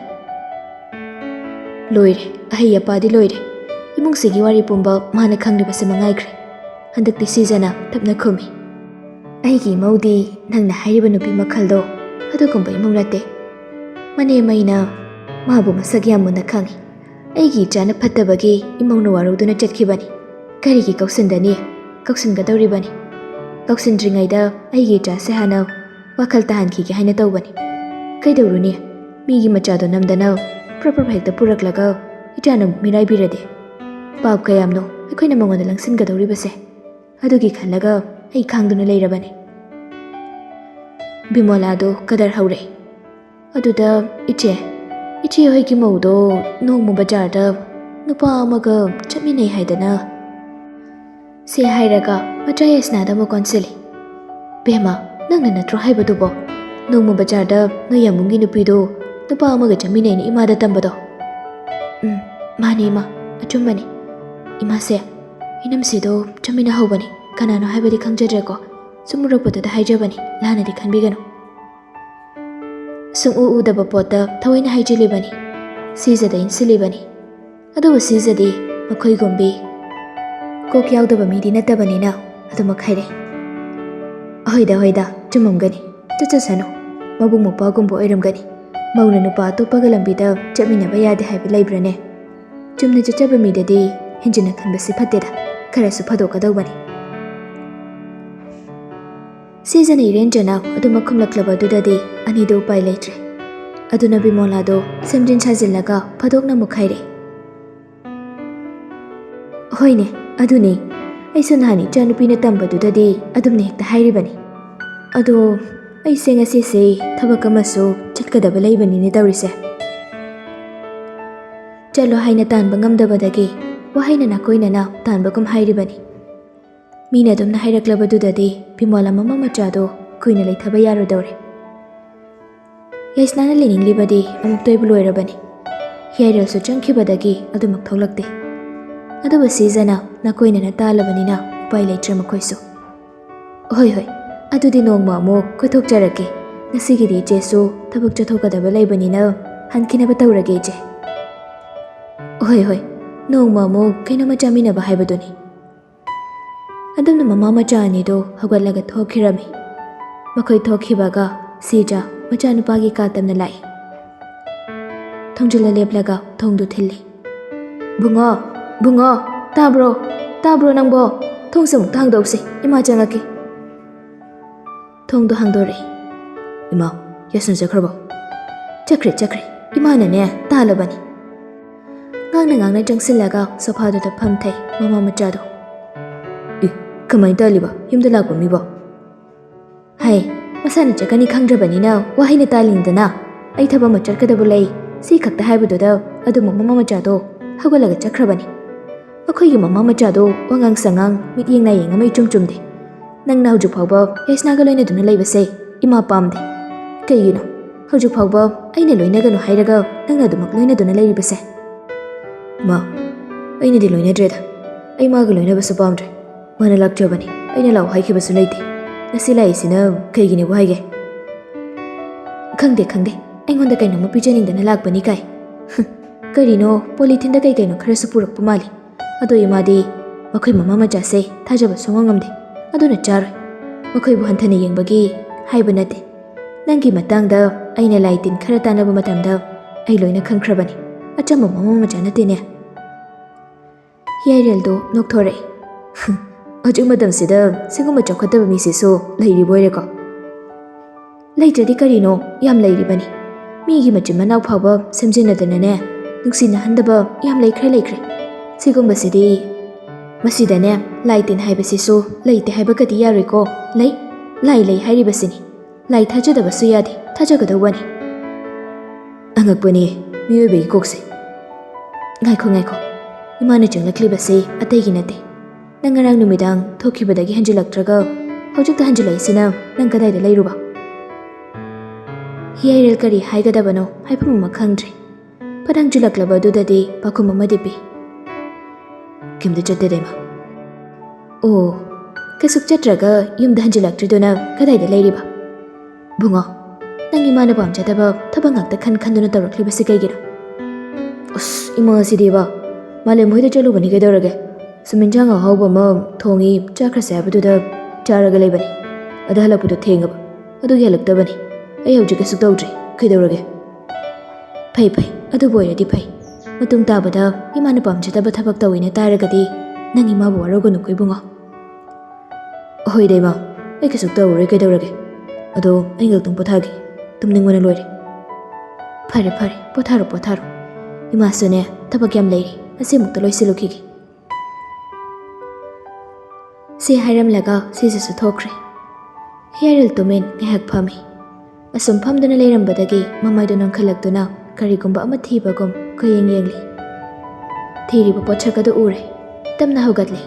"ꯂꯣꯏꯔꯦ, ꯑꯍꯩ ꯑꯄꯥꯗꯤ ꯂꯣꯏꯔꯦ, ꯏꯃꯨꯡꯁꯤꯒꯤ ꯋꯥꯔꯤ ꯄꯨꯝꯕ ꯃꯥꯅ ꯈꯪꯂꯤꯕꯁꯤ ꯃꯉꯥꯏꯈ꯭ꯔꯦ." ꯍꯟꯗꯛꯇꯤ ꯁꯤꯖꯅ ꯇꯞꯅ ꯈꯨꯝꯃꯤ꯫ "ꯑꯩꯒꯤ ꯏꯃꯧꯗꯤ ꯅꯪꯅ ꯍꯥꯏꯔꯤꯕ ꯅꯨꯄꯤ ꯃꯈꯜꯗꯣ ꯑꯗꯨꯒꯨꯝꯕ ꯏꯃꯧ ꯅꯠꯇꯦ꯫ ꯃꯅꯦ ꯃꯩꯅ ꯃꯥꯕꯨ ꯃꯁꯛ ꯌꯥꯝ ꯃꯨꯟꯅ ꯈꯪꯏ, ꯑꯩꯒꯤ ꯏꯆꯥꯅ ꯐꯠꯇꯕꯒꯤ ꯏꯃꯧꯅ ꯋꯥꯔꯧꯗꯨꯅ ꯆꯠꯈꯤꯕꯅꯤ. ꯀꯔꯤꯒꯤ ꯀꯧꯁꯤꯟꯗꯅꯤ? ꯀꯧꯁꯤꯟꯒꯗꯧꯔꯤꯕꯅꯤ. ꯀꯧꯁꯤꯟꯗ꯭ꯔꯤꯉꯩꯗ ꯑꯩꯒꯤ ꯏꯆꯥꯁꯦ ꯍꯥꯟꯅ ꯋꯥꯈꯜ ꯇꯥꯍꯟꯈꯤꯒꯦ ꯍꯥꯏꯅ ꯇꯧꯕꯅꯤ. ꯀꯩꯗꯧꯔꯨꯅꯤ? ꯃꯤꯒꯤ ꯃꯆꯥꯗꯣ ꯅꯝꯗꯅ ꯄ꯭ꯔꯞ ꯍꯦꯛꯇ ꯄꯨꯔꯛꯂꯒ ꯏꯆꯥꯅ ꯃꯤꯔꯥꯏꯕꯤꯔꯗꯤ ꯄꯥꯞ ꯀꯌꯥꯝꯅꯣ ꯑꯩꯈꯣꯏꯅ ꯃꯉꯣꯟꯗ ꯂꯪꯁꯤꯟꯒꯗꯧꯔꯤꯕꯁꯦ? ꯑꯗꯨꯒꯤ ꯈꯜꯂꯒ ꯑꯩ ꯈꯥꯡꯗꯨꯅ ꯂꯩꯔꯕꯅꯤ. ꯕꯤꯃꯣꯂꯥꯗꯣ ꯀꯗꯔ ꯍꯧꯔꯛꯏ. ꯑꯗꯨꯗ ꯏꯆꯦ ꯍꯣꯏꯒꯤ ꯃꯧꯗꯣ ꯅꯣꯡꯃ ꯕꯖꯥꯔꯗ ꯅꯨꯄꯥ ꯑꯃꯒ ꯆꯠꯃꯤꯟꯅꯩ ꯍꯥꯏꯗꯅ ꯁꯦ ꯍꯥꯏꯔꯒ ꯃꯆꯥ ꯌꯥꯏꯁꯅꯥꯗ ꯑꯃꯨꯛ ꯀꯣꯟꯁꯤꯜꯂꯤ. ꯕꯦꯝꯃ, ꯅꯪꯅ ꯅꯠꯇ꯭ꯔꯣ ꯍꯥꯏꯕꯗꯨꯕꯣ? ꯅꯣꯡꯃ ꯕꯖꯥꯔꯗ ꯅꯣꯏ ꯌꯥꯝꯕꯨꯡꯒꯤ ꯅꯨꯄꯤꯗꯣ ꯅꯨꯄꯥ ꯑꯃꯒ ꯆꯠꯃꯤꯟꯅꯩꯅ ꯏꯃꯥꯗ ꯇꯝꯕꯗꯣ? ꯃꯥꯅꯤ ꯏꯃꯥ, ꯑꯆꯨꯝꯕꯅꯤ. ꯏꯃꯥꯁꯦ, ꯏꯅꯝꯁꯤꯗꯣ ꯆꯠꯃꯤꯟꯅꯍꯧꯕꯅꯤ. ꯀꯅꯥꯅꯣ ꯍꯥꯏꯕꯗꯤ ꯈꯪꯖꯗ꯭ꯔꯦꯀꯣ. ꯁꯨꯝ ꯎꯔꯛꯄꯗꯨꯗ ꯍꯥꯏꯖꯕꯅꯤ, ꯂꯥꯟꯅꯗꯤ ꯈꯟꯕꯤꯒꯅꯨ. ꯁꯨꯡꯎ ꯎꯗꯕ ꯄꯣꯠꯇ ꯊꯑꯣꯏꯅ ꯍꯥꯏꯖꯤꯜꯂꯤꯕꯅꯤ. ꯁꯤꯖꯗ ꯏꯟꯁꯤꯜꯂꯤꯕꯅꯤ. ꯑꯗꯨꯕꯨ ꯁꯤꯖꯗꯤ ꯃꯈꯣꯏꯒꯨꯝꯕꯤ ꯀꯣꯛ ꯌꯥꯎꯗꯕ ꯃꯤꯗꯤ ꯅꯠꯇꯕꯅꯤꯅ ꯑꯗꯨꯃꯛ ꯍꯥꯏꯔꯦ. ꯍꯣꯏꯗ ꯆꯨꯝꯃꯝꯒꯅꯤ. ꯆꯠꯆꯁꯅꯨ. ꯃꯕꯨꯡ ꯃꯧꯄ꯭ꯋꯥꯒꯨꯝꯕ ꯑꯣꯏꯔꯝꯒꯅꯤ. ꯃꯧꯅ ꯅꯨꯄꯥ ꯑꯇꯣꯞꯄꯒ ꯂꯝꯕꯤꯗ ꯆꯠꯃꯤꯟꯅꯕ ꯌꯥꯗꯦ ꯍꯥꯏꯕ ꯂꯩꯕ꯭ꯔꯅꯦ? ꯆꯨꯝꯅ ꯆꯠꯆꯕ ꯃꯤꯗꯗꯤ ꯍꯦꯟꯖꯤꯟꯅ ꯈꯟꯕꯁꯤ ꯐꯠꯇꯦꯗ. ꯈꯔꯁꯨ ꯐꯥꯗꯣꯛꯀꯗꯧꯕꯅꯤ. ꯁꯤꯖꯅ ꯏꯔꯦꯟꯖꯅ ꯑꯗꯨꯃꯛ ꯈꯨꯝꯂꯛꯂꯕꯗꯨꯗꯗꯤ ꯑꯅꯤꯗꯨ ꯎꯄꯥꯏ ꯂꯩꯇ꯭ꯔꯦ. ꯑꯗꯨꯅ ꯕꯤꯃꯣꯂꯥꯗꯣ ꯁꯦꯝꯖꯤꯟ ꯁꯥꯖꯤꯜꯂꯒ ꯐꯥꯗꯣꯛꯅ ꯑꯃꯨꯛ ꯍꯥꯏꯔꯦ. ꯍꯣꯏꯅꯦ, ꯑꯗꯨꯅꯤ. ꯑꯩꯁꯨ ꯅꯍꯥꯟ ꯏꯆꯥꯅꯨꯄꯤꯅ ꯇꯝꯕꯗꯨꯗꯗꯤ ꯑꯗꯨꯝꯅ ꯍꯦꯛꯇ ꯍꯥꯏꯔꯤꯕꯅꯤ. ꯑꯗꯣ ꯑꯩꯁꯦ ꯉꯁꯤꯁꯦ ꯊꯕꯛ ꯑꯃꯁꯨ ꯆꯠꯀꯗꯕ ꯂꯩꯕꯅꯤꯅꯦ ꯇꯧꯔꯤꯁꯦ. ꯆꯠꯂꯣ ꯍꯥꯏꯅ ꯇꯥꯟꯕ ꯉꯝꯗꯕꯗꯒꯤ ꯋꯥꯍꯩꯅ ꯅꯥꯀꯣꯏꯅꯅ ꯇꯥꯟꯕꯒꯨꯝ ꯍꯥꯏꯔꯤꯕꯅꯤ. ꯃꯤꯅ ꯑꯗꯨꯝꯅ ꯍꯥꯏꯔꯛꯂꯕꯗꯨꯗꯗꯤ ꯕꯤꯃꯣꯂꯥ ꯃꯃꯥ ꯃꯆꯥꯗꯣ ꯀꯨꯏꯅ ꯂꯩꯊꯕ ꯌꯥꯔꯣꯏꯗꯧꯔꯦ. ꯌꯥꯏꯁꯅꯥꯅ ꯂꯩꯅꯤꯡꯂꯤꯕꯗꯤ ꯑꯃꯨꯛꯇꯣꯏꯕ ꯂꯣꯏꯔꯕꯅꯤ. ꯍꯤꯌꯥꯏꯔꯦꯜꯁꯨ ꯆꯪꯈꯤꯕꯗꯒꯤ ꯑꯗꯨꯃꯛ ꯊꯣꯛꯂꯛꯇꯦ. ꯑꯗꯨꯕꯨ ꯁꯤꯖꯅ ꯅꯥꯀꯣꯏꯅꯅ ꯇꯥꯜꯂꯕꯅꯤꯅ ꯎꯄꯥꯏ ꯂꯩꯇ꯭ꯔꯦ ꯃꯈꯣꯏꯁꯨ. ꯍꯣꯏ, ꯑꯗꯨꯗꯤ ꯅꯣꯡꯃ ꯑꯃꯨꯛ ꯀꯣꯏꯊꯣꯛꯆꯔꯛꯀꯦ. ꯉꯁꯤꯒꯤꯗꯤ ꯏꯆꯦꯁꯨ ꯊꯕꯛ ꯆꯠꯊꯣꯛꯀꯗꯕ ꯂꯩꯕꯅꯤꯅ ꯍꯟꯈꯤꯅꯕ ꯇꯧꯔꯒꯦ ꯏꯆꯦ. ꯍꯣꯏ, ꯅꯣꯡꯃ ꯑꯃꯨꯛ ꯀꯩꯅꯣꯝꯃ ꯆꯥꯃꯤꯟꯅꯕ ꯍꯥꯏꯕꯗꯨꯅꯤ. ꯑꯗꯨꯝꯅ ꯃꯃꯥ ꯃꯆꯥ ꯑꯅꯤꯗꯣ ꯍꯧꯒꯠꯂꯒ ꯊꯣꯛꯈꯤꯔꯝꯃꯤ. ꯃꯈꯣꯏ ꯊꯣꯛꯈꯤꯕꯒ ꯁꯤꯖ ꯃꯆꯥꯅꯨꯄꯥꯒꯤ ꯀꯥ ꯇꯝꯅ ꯂꯥꯛꯏ. ꯊꯣꯡꯖꯤꯜꯂ ꯂꯦꯞꯂꯒ ꯊꯣꯡꯗꯨ ꯊꯤꯜꯂꯤ. ꯕꯨꯡꯉꯣ, ꯇꯥꯕ꯭ꯔꯣ ꯅꯪꯕꯣ? ꯊꯣꯡꯁꯦ ꯑꯃꯨꯛꯇ ꯍꯥꯡꯗꯣꯛꯁꯤ, ꯏꯃꯥ ꯆꯪꯉꯛꯀꯦ. ꯊꯣꯡꯗꯣ ꯍꯥꯡꯗꯣꯔꯛꯏ. ꯏꯃꯥ, ꯌꯥꯏꯁꯅꯥ ꯆꯠꯈ꯭ꯔꯕꯣ? ꯆꯠꯈ꯭ꯔꯦ. ꯏꯃꯥꯅꯅꯦ ꯇꯥꯜꯂꯕꯅꯤ. ꯉꯥꯡꯅ ꯆꯪꯁꯤꯜꯂꯒ ꯁꯣꯐꯥꯗꯨꯗ ꯐꯝꯊꯩ ꯃꯃꯥ ꯃꯆꯥꯗꯣ. ꯀꯃꯥꯏꯅ ꯇꯥꯜꯂꯤꯕ? ꯌꯨꯝꯗ ꯂꯥꯛꯄ ꯃꯤꯕꯣ? ꯍꯥꯏ, ꯃꯁꯥꯅ ꯆꯠꯀꯅꯤ ꯈꯪꯗ꯭ꯔꯕꯅꯤꯅ ꯋꯥꯍꯩꯅ ꯇꯥꯜꯂꯤꯅꯤꯗꯅ. ꯑꯩ ꯊꯕꯛ ꯑꯃ ꯆꯠꯀꯗꯕ ꯂꯩ, ꯁꯤ ꯈꯛꯇ ꯍꯥꯏꯕꯗꯨꯗ ꯑꯗꯨꯃꯛ ꯃꯃꯥ ꯃꯆꯥꯗꯣ ꯍꯧꯒꯠꯂꯒ ꯆꯠꯈ꯭ꯔꯕꯅꯤ. ꯑꯩꯈꯣꯏꯒꯤ ꯃꯃꯥ ꯃꯆꯥꯗꯣ ꯋꯥꯉꯥꯡ ꯁꯉꯥꯡ ꯃꯤꯠꯌꯦꯡ ꯅꯥꯌꯦꯡ ꯑꯃ ꯏꯆꯨꯝ ꯆꯨꯝꯗꯦ. ꯅꯪꯅ ꯍꯧꯖꯤꯛ ꯐꯥꯎꯕ ꯌꯥꯏꯁꯅꯥꯒ ꯂꯣꯏꯅꯗꯨꯅ ꯂꯩꯕꯁꯦ ꯏꯃꯥ ꯄꯥꯝꯗꯦ. ꯀꯩꯒꯤꯅꯣ ꯍꯧꯖꯤꯛ ꯐꯥꯎꯕ ꯑꯩꯅ ꯂꯣꯏꯅꯒꯅꯨ ꯍꯥꯏꯔꯒ ꯅꯪꯅ ꯑꯗꯨꯃꯛ ꯂꯣꯏꯅꯗꯨꯅ ꯂꯩꯔꯤꯕꯁꯦ? ꯏꯃꯥ, ꯑꯩꯅꯗꯤ ꯂꯣꯏꯅꯗ꯭ꯔꯦꯗ. ꯑꯩ ꯃꯥꯒ ꯂꯣꯏꯅꯕꯁꯨ ꯄꯥꯝꯗ꯭ꯔꯦ. ꯃꯥꯅ ꯂꯥꯛꯆꯕꯅꯤ. ꯑꯩꯅ ꯂꯥꯛꯑꯣ ꯍꯥꯏꯈꯤꯕꯁꯨ ꯂꯩꯇꯦ. ꯉꯁꯤ ꯂꯥꯛꯏꯁꯤꯅ ꯀꯩꯒꯤꯅꯦꯕꯨ ꯍꯥꯏꯒꯦ? ꯈꯪꯗꯦ. ꯑꯩꯉꯣꯟꯗ ꯀꯩꯅꯣꯝꯃ ꯄꯤꯖꯅꯤꯡꯗꯅ ꯂꯥꯛꯄꯅꯤ ꯀꯥꯏ. ꯀꯔꯤꯅꯣ ꯄꯣꯂꯤꯊꯤꯟꯗ ꯀꯩꯅꯣ ꯈꯔꯁꯨ ꯄꯨꯔꯛꯄ ꯃꯥꯜꯂꯤ. ꯑꯗꯣ ꯏꯃꯥꯗꯤ ꯃꯈꯣꯏ ꯃꯃꯥ ꯃꯆꯥꯁꯦ ꯊꯥꯖꯕ ꯁꯨꯡꯉꯝ ꯉꯝꯗꯦ. ꯑꯗꯨꯅ ꯆꯥꯔꯣꯏ. ꯃꯈꯣꯏꯕꯨ ꯍꯟꯊꯅ ꯌꯦꯡꯕꯒꯤ ꯍꯥꯏꯕ ꯅꯠꯇꯦ. ꯅꯪꯒꯤ ꯃꯇꯥꯡꯗ ꯑꯩꯅ ꯂꯥꯏ ꯇꯤꯟ ꯈꯔ ꯇꯥꯟꯅꯕ ꯃꯇꯝꯗ ꯑꯩ ꯂꯣꯏꯅ ꯈꯪꯈ꯭ꯔꯕꯅꯤ. ꯑꯆꯝꯕ ꯃꯃꯥ ꯃꯆꯥ ꯅꯠꯇꯦꯅꯦ. ꯍꯤꯌꯥꯏꯔꯦꯜꯗꯣ ꯅꯣꯛꯊꯣꯔꯛꯏ. ꯍꯧꯖꯤꯛ ꯃꯇꯝꯁꯤꯗ ꯁꯤꯒꯨꯝꯕ ꯆꯥꯎꯈꯠꯇꯕ ꯃꯤꯁꯤꯁꯨ ꯂꯩꯔꯤꯕ ꯑꯣꯏꯔꯦꯀꯣ? ꯂꯩꯇ꯭ꯔꯗꯤ ꯀꯔꯤꯅꯣ, ꯌꯥꯝ ꯂꯩꯔꯤꯕꯅꯤ. ꯃꯤꯒꯤ ꯃꯆꯤꯟ ꯃꯅꯥꯎ ꯐꯥꯎꯕ ꯁꯦꯝꯖꯤꯟꯅꯗꯅꯅꯦ ꯅꯨꯡꯁꯤꯅꯍꯟꯗꯕ ꯌꯥꯝ ꯂꯩꯈ꯭ꯔꯦ. ꯁꯤꯒꯨꯝꯕꯁꯤꯗꯤ ꯃꯁꯤꯗꯅꯦ ꯂꯥꯏ ꯇꯤꯟ ꯍꯥꯏꯕꯁꯤꯁꯨ ꯂꯩꯇꯦ ꯍꯥꯏꯕꯒꯗꯤ ꯌꯥꯔꯣꯏꯀꯣ. ꯂꯩ ꯍꯥꯏꯔꯤꯕꯁꯤꯅꯤ. ꯂꯥꯏ ꯊꯥꯖꯗꯕꯁꯨ ꯌꯥꯗꯦ, ꯊꯥꯖꯒꯗꯧꯕꯅꯤ. ꯑꯉꯛꯄꯅꯤ ꯃꯤꯑꯣꯏꯕꯒꯤ ꯀꯣꯛꯁꯦ. ꯉꯥꯏꯈꯣ. ꯏꯃꯥꯅ ꯆꯪꯂꯛꯂꯤꯕꯁꯤ ꯑꯇꯩꯒꯤ ꯅꯠꯇꯦ. ꯅꯪ ꯉꯔꯥꯡ ꯅꯨꯃꯤꯗꯥꯡ ꯊꯣꯛꯈꯤꯕꯗꯒꯤ ꯍꯟꯖꯤꯜꯂꯛꯇ꯭ꯔꯒ ꯍꯧꯖꯤꯛꯇ ꯍꯟꯖꯤꯜꯂꯛꯏꯁꯤꯅ ꯅꯪ ꯀꯗꯥꯏꯗ ꯂꯩꯔꯨꯕ? ꯍꯤꯌꯥꯏꯔꯦꯜ ꯀꯔꯤ ꯍꯥꯏꯒꯗꯕꯅꯣ ꯍꯥꯏꯐꯝ ꯑꯃ ꯈꯪꯗ꯭ꯔꯦ. ꯐꯠ ꯍꯟꯖꯤꯜꯂꯛꯂꯕꯗꯨꯗꯗꯤ ꯄꯥꯎꯈꯨꯝ ꯑꯃꯗꯤ ꯄꯤ. ꯀꯩꯝꯇ ꯆꯠꯇꯦꯗ ꯏꯃꯥ. ꯑꯣ, ꯀꯩꯁꯨꯛ ꯆꯠꯇ꯭ꯔꯒ ꯌꯨꯝꯗ ꯍꯟꯖꯤꯜꯂꯛꯇ꯭ꯔꯤꯗꯨꯅ ꯀꯗꯥꯏꯗ ꯂꯩꯔꯤꯕ? ꯕꯨꯡꯉꯣ, ꯅꯪ ꯏꯃꯥꯅ ꯄꯥꯝꯖꯗꯕ ꯊꯕꯛ ꯉꯥꯛꯇ ꯈꯟꯗꯨꯅ ꯇꯧꯔꯛꯂꯤꯕꯁꯤ ꯀꯩꯒꯤꯅꯣ? ꯏꯃꯥ ꯁꯤꯗꯤꯕ ꯃꯥꯂꯦꯝ ꯍꯣꯏꯗ ꯆꯠꯂꯨꯕꯅꯤ ꯀꯩꯗꯧꯔꯒꯦ? ꯁꯨꯝ ꯏꯟꯖꯥꯡ ꯑꯍꯥꯎꯕ ꯑꯃ ꯊꯣꯡꯉꯤ ꯆꯥꯈ꯭ꯔꯁꯦ ꯍꯥꯏꯕꯗꯨꯗ ꯆꯥꯔꯒ ꯂꯩꯕꯅꯤ. ꯑꯗ ꯍꯜꯂꯛꯄꯗꯣ ꯊꯦꯡꯉꯕ. ꯑꯗꯨꯒꯤ ꯍꯜꯂꯛꯇꯕꯅꯤ. ꯑꯩ ꯍꯧꯖꯤꯛ ꯀꯩꯁꯨ ꯇꯧꯗ꯭ꯔꯤ. ꯀꯩꯗꯧꯔꯒꯦ? ꯐꯩ. ꯑꯗꯨꯕꯨ ꯑꯣꯏꯔꯗꯤ ꯐꯩ. ꯃꯇꯨꯡ ꯇꯥꯕꯗ ꯏꯃꯥꯅ ꯄꯥꯝꯖꯗꯕ ꯊꯕꯛ ꯇꯧꯋꯦꯅ ꯇꯥꯔꯒꯗꯤ ꯅꯪ ꯏꯃꯥꯕꯨ ꯋꯥꯔꯧꯒꯅꯨꯀꯣ ꯏꯕꯨꯡꯉꯣ. ꯑꯍꯣꯏꯗ ꯏꯃꯥ, ꯑꯩ ꯀꯩꯁꯨ ꯇꯧꯔꯔꯣꯏ ꯀꯩꯗꯧꯔꯒꯦ. ꯑꯗꯣ ꯑꯩ ꯉꯥꯛꯇꯪ ꯄꯣꯊꯥꯒꯦ. ꯇꯨꯝꯅꯤꯡꯕꯅ ꯂꯣꯏꯔꯦ. ꯐꯔꯦ ꯐꯔꯦ, ꯄꯣꯊꯥꯔꯣ ꯄꯣꯊꯥꯔꯣ. ꯏꯃꯥꯁꯨꯅꯦ ꯊꯕꯛ ꯌꯥꯝ ꯂꯩꯔꯤ, ꯑꯁꯤꯃꯨꯛꯇ ꯂꯣꯏꯁꯤꯜꯂꯨꯈꯤꯒꯦ. ꯁꯤ ꯍꯥꯏꯔꯝꯂꯒ ꯁꯤꯖꯁꯨ ꯊꯣꯛꯈ꯭ꯔꯦ. ꯍꯤꯌꯥꯔꯦꯜ ꯇꯨꯃꯤꯟ ꯉꯥꯏꯍꯥꯛ ꯐꯝꯃꯤ. ꯑꯁꯨꯝ ꯐꯝꯗꯨꯅ ꯂꯩꯔꯝꯕꯗꯒꯤ ꯃꯃꯥꯏꯗꯨ ꯅꯪꯈꯠꯂꯛꯇꯨꯅ ꯀꯔꯤꯒꯨꯝꯕ ꯑꯃ ꯊꯤꯕꯒꯨꯝ ꯀꯣꯏꯌꯦꯡ ꯌꯦꯡꯂꯤ. ꯊꯤꯔꯤꯕ ꯄꯣꯠꯁꯛ ꯑꯗꯨ ꯎꯔꯦ. ꯇꯞꯅ ꯍꯧꯒꯠꯂꯤ.